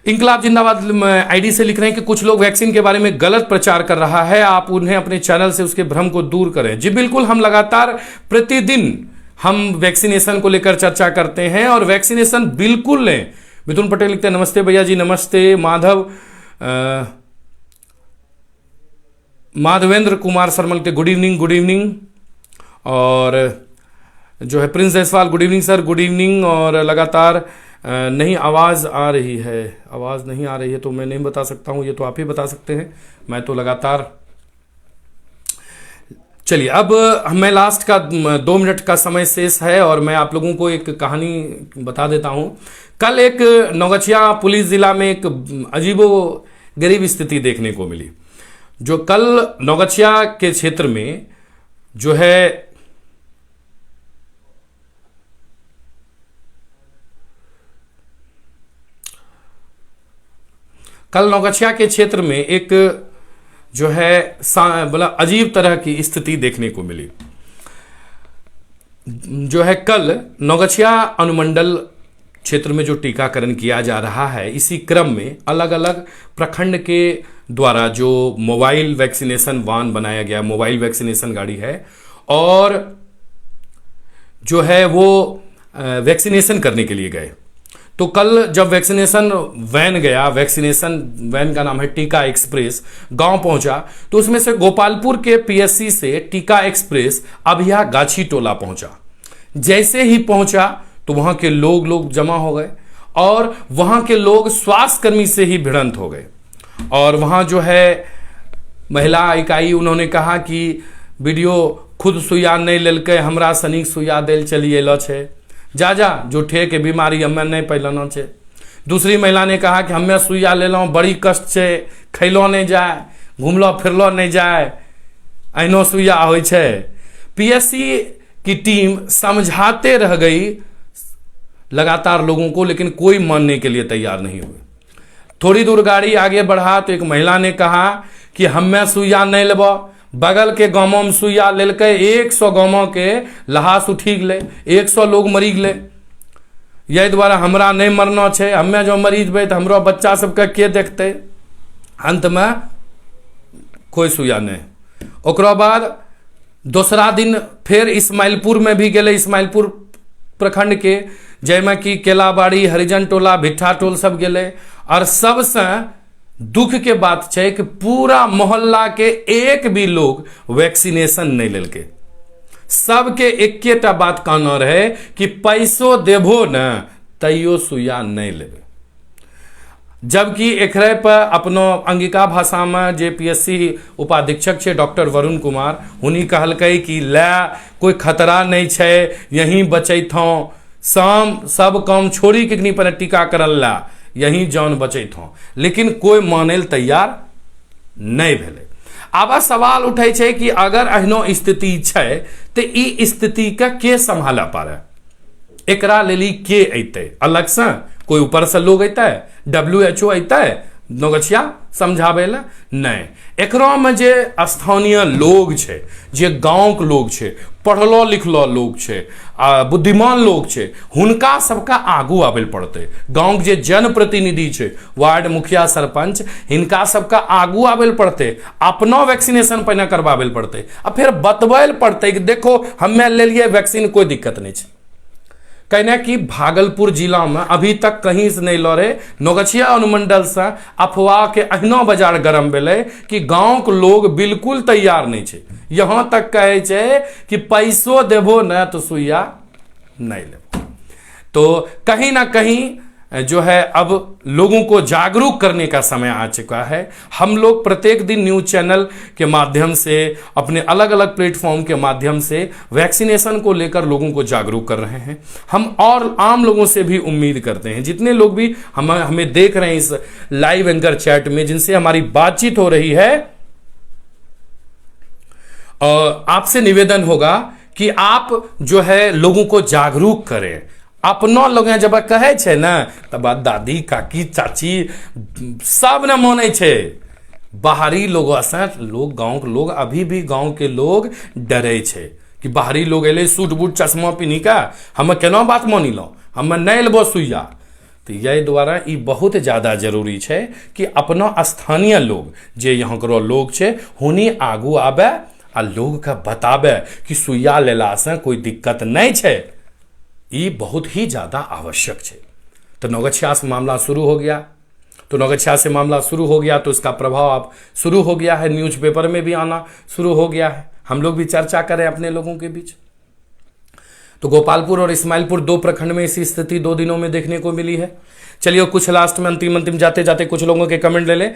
S1: इंकलाब जिंदाबाद आईडी से लिख रहे हैं कि कुछ लोग वैक्सीन के बारे में गलत प्रचार कर रहा है, आप उन्हें अपने चैनल से उसके भ्रम को दूर करें। जी बिल्कुल, हम लगातार प्रतिदिन हम वैक्सीनेशन को लेकर चर्चा करते हैं और वैक्सीनेशन बिल्कुल लें। मिथुन पटेल लिखते हैं नमस्ते भैया जी, नमस्ते। माधवेंद्र कुमार शर्मा लिखते गुड इवनिंग, गुड इवनिंग। और जो है Prince Jaiswal good evening sir, good evening. और लगातार नहीं आवाज़ आ रही है, आवाज़ नहीं आ रही है तो मैं नहीं बता सकता हूँ, ये तो आप ही बता सकते हैं, मैं तो लगातार। चलिए अब मैं लास्ट का 2 मिनट का समय शेष है और मैं आप लोगों को एक कहानी बता देता हूँ। कल एक नौगछिया पुलिस जिला में एक अजीबो गरीब स्थिति देखने को मिली। जो कल नौगछिया के क्षेत्र में जो है कल नौगछिया के क्षेत्र में एक जो है बड़ा अजीब तरह की स्थिति देखने को मिली। जो है कल नौगछिया अनुमंडल क्षेत्र में जो टीकाकरण किया जा रहा है, इसी क्रम में अलग अलग प्रखंड के द्वारा जो मोबाइल वैक्सीनेशन वाहन बनाया गया, मोबाइल वैक्सीनेशन गाड़ी है, और जो है वो वैक्सीनेशन करने के लिए गए। तो कल जब वैक्सीनेशन वैन गया, वैक्सीनेशन वैन का नाम है टीका एक्सप्रेस, गांव पहुंचा तो उसमें से गोपालपुर के पीएससी से टीका एक्सप्रेस अभिया गाछी टोला पहुंचा। जैसे ही पहुंचा तो वहां के लोग जमा हो गए और वहां के लोग स्वास्थ्य कर्मी से ही भिड़ंत हो गए। और वहां जो है महिला इकाई उन्होंने कहा कि वीडियो खुद सुइया नहीं लेलकै, हमरा सनिक सुइया देल चली अलो छे, जा जो ठे के बीमारी हमें नहीं पैलनो छे। दूसरी महिला ने कहा कि हमें सुइया ले लो, बड़ी कष्ट छे, खैलो नहीं जाए, घूमलो फिरलो नहीं जाए, अहिनो सुइया होइ छे। पीएससी की टीम समझाते रह गई लगातार लोगों को, लेकिन कोई मानने के लिए तैयार नहीं हुए। थोड़ी दूर गाड़ी आगे बढ़ा तो एक महिला ने कहा कि हमें सुइया नहीं लेबो, बगल के गाँवों में सुइया लेलकै, 100 गाँवों के लहास उठी गए, 100 लोग मरी गए। यही द्वारा हमरा नहीं मरना छे, हमें जो मरी जेबै तो हमरो बच्चा सबके के देखते। अंत में कोई सुइया नहीं। ओकरा बाद दूसरा दिन फिर इस्माइलपुर में भी गए, इस्माइलपुर प्रखंड के, जैमे कि केलाबाड़ी, हरिजन टोला, भिट्ठा टोल सब गए। और सबसे दुख के बात है कि पूरा मोहल्ला के एक भी लोग वैक्सीनेशन नहीं लेलके। सबके एकेटा बात कहना रहे कि पैसो देबो न तैयो सुइया नहीं लेबे। जबकि एकरे पर अपनो अंगिका भाषा में जे पीएससी उपाधीक्षक छे डॉक्टर वरुण कुमार, उन्हीं कहलकै कि ले कोई खतरा नहीं छे, यहीं बचैथों, शाम सब काम छोड़ी के पर टीकाकरण ला, यही जान बचैत हूँ। लेकिन कोई माने तैयार नहीं भेले। आब सवाल उठे छे कि अगर अहिनो स्थिति छे तो ई स्थिति के संभाला पारे, एकरा लेली के अइते अलग से, कोई ऊपर से लोग अइते, WHO अइते, नोगछिया समझावे ला नहीं। एकरो में जे स्थानीय लोग छे, जे गांव के लोग छे, पढ़लो लिखलो लोग छे, बुद्धिमान लोग छे, हुनका सबका आगू आवे पड़ते। गांव के जे जनप्रतिनिधि छे, वार्ड मुखिया सरपंच, हिनका सबका आगू आवे पड़ते, अपनो वैक्सीनेशन पहले करवावे पड़ते, और फिर बतबैल पड़ते कि देखो हमें ले लिए वैक्सीन, कोई दिक्कत नहीं है। कहना कि भागलपुर जिला में अभी तक कहीं से नहीं लड़े, नोगछिया अनुमंडल से अफवाह के अहिना बाजार गरम भेले कि गांव के लोग बिल्कुल तैयार नहीं छे। यहां तक कहे छे कि पैसो देबो न तो सुइया नहीं लेबो। तो कहीं ना कहीं जो है अब लोगों को जागरूक करने का समय आ चुका है। हम लोग प्रत्येक दिन न्यूज चैनल के माध्यम से, अपने अलग अलग प्लेटफॉर्म के माध्यम से वैक्सीनेशन को लेकर लोगों को जागरूक कर रहे हैं। हम और आम लोगों से भी उम्मीद करते हैं, जितने लोग भी हमें देख रहे हैं इस लाइव एंकर चैट में, जिनसे हमारी बातचीत हो रही है, आपसे निवेदन होगा कि आप जो है लोगों को जागरूक करें। अपनो लोग जब कहे छे ना, तब दादी काकी चाची सब न माने छे। बाहरी लोग लोग गांव के लोग, अभी भी गांव के लोग डरे छे कि बाहरी लोग एले सूट बूट चश्मा पिन्ही का हम केना बात मानी लो, हम नहीं लेबो सुइया। तो यही द्वारा ये बहुत ज्यादा जरूरी छे कि अपना स्थानीय लोग, जे यहाँ करो लोग छे, हुनी आगू आबे आ लोग का बताबे कि सुइया लेला से कोई दिक्कत नहीं छे। ये बहुत ही ज्यादा आवश्यक है। तो नोगछिया से मामला शुरू हो गया, तो इसका प्रभाव अब शुरू हो गया है, न्यूज़पेपर में भी आना शुरू हो गया है। हम लोग भी चर्चा करें अपने लोगों के बीच। तो गोपालपुर और इस्माइलपुर 2 प्रखंड में ऐसी स्थिति 2 दिनों में देखने को मिली है। चलिए कुछ लास्ट में अंतिम जाते जाते कुछ लोगों के कमेंट ले ले।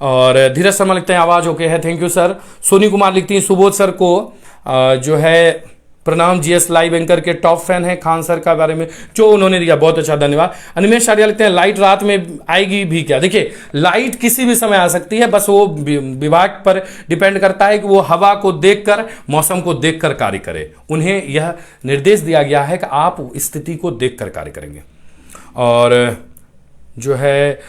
S1: और धीरज शर्मा लिखते हैं आवाज ओके है, thank you sir. Soni Kumar लिखती हैं सुबोध सर को जो है प्रणाम, जीएस लाइव एंकर के टॉप फैन है, खान सर का बारे में जो उन्होंने दिया बहुत अच्छा धन्यवाद। अनिमेश आर्या लिखते हैं लाइट रात में आएगी भी क्या? देखिए लाइट किसी भी समय आ सकती है, बस वो विभाग पर डिपेंड करता है कि वो हवा को देखकर, मौसम को देखकर कार्य करे। उन्हें यह निर्देश दिया गया है कि आप स्थिति को देखकर कार्य करेंगे। और जो है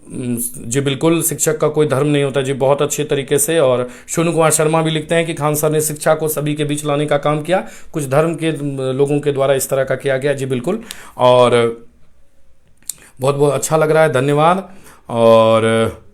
S1: जी बिल्कुल, शिक्षक का कोई धर्म नहीं होता जी, बहुत अच्छे तरीके से। और सोनू कुमार शर्मा भी लिखते हैं कि खान सर ने शिक्षा को सभी के बीच लाने का काम किया, कुछ धर्म के लोगों के द्वारा इस तरह का किया गया। जी बिल्कुल, और बहुत बहुत अच्छा लग रहा है, धन्यवाद। और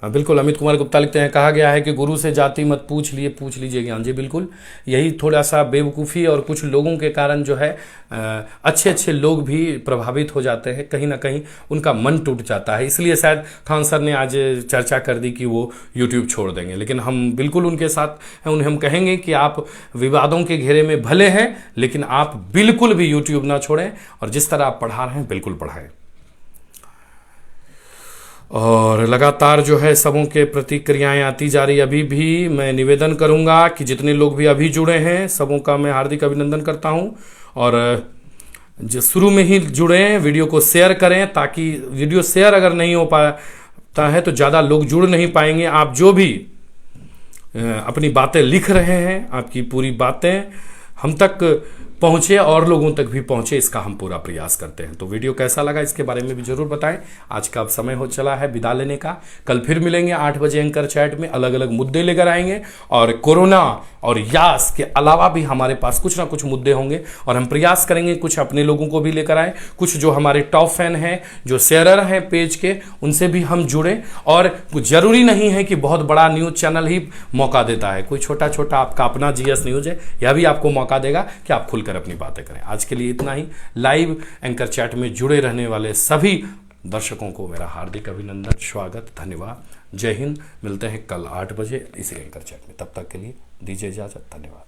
S1: बिल्कुल, अमित कुमार गुप्ता लिखते हैं कहा गया है कि गुरु से जाति मत पूछ लीजिए ज्ञान। जी बिल्कुल, यही थोड़ा सा बेवकूफ़ी और कुछ लोगों के कारण जो है अच्छे लोग भी प्रभावित हो जाते हैं, कहीं ना कहीं उनका मन टूट जाता है। इसलिए शायद खान सर ने आज चर्चा कर दी कि वो यूट्यूब छोड़ देंगे, लेकिन हम बिल्कुल उनके साथ हैं। उन्हें हम कहेंगे कि आप विवादों के घेरे में भले हैं, लेकिन आप बिल्कुल भी यूट्यूब ना छोड़ें, और जिस तरह आप पढ़ा रहे हैं बिल्कुल पढ़ाएं। और लगातार जो है सबों के प्रतिक्रियाएं आती जा रही। अभी भी मैं निवेदन करूंगा कि जितने लोग भी अभी जुड़े हैं सबों का मैं हार्दिक अभिनंदन करता हूं। और जो शुरू में ही जुड़े हैं, वीडियो को शेयर करें, ताकि वीडियो शेयर अगर नहीं हो पाता है तो ज़्यादा लोग जुड़ नहीं पाएंगे। आप जो भी अपनी बातें लिख रहे हैं, आपकी पूरी बातें हम तक पहुंचे और लोगों तक भी पहुंचे, इसका हम पूरा प्रयास करते हैं। तो वीडियो कैसा लगा इसके बारे में भी जरूर बताएं। आज का अब समय हो चला है विदा लेने का। कल फिर मिलेंगे 8 बजे एंकर चैट में, अलग अलग मुद्दे लेकर आएंगे। और कोरोना और यास के अलावा भी हमारे पास कुछ ना कुछ मुद्दे होंगे, और हम प्रयास करेंगे कुछ अपने लोगों को भी लेकर आए, कुछ जो हमारे टॉप फैन हैं, जो शेयरर हैं पेज के, उनसे भी हम जुड़े। और जरूरी नहीं है कि बहुत बड़ा न्यूज चैनल ही मौका देता है, कोई छोटा छोटा आपका अपना जीएस न्यूज है, यह भी आपको मौका देगा कि आप खुलकर अपनी बातें करें। आज के लिए इतना ही। लाइव एंकर चैट में जुड़े रहने वाले सभी दर्शकों को मेरा हार्दिक अभिनंदन, स्वागत, धन्यवाद। जय हिंद। मिलते हैं कल 8 बजे इसी एंकर चैट में, तब तक के लिए दीजिए इजाजत, धन्यवाद।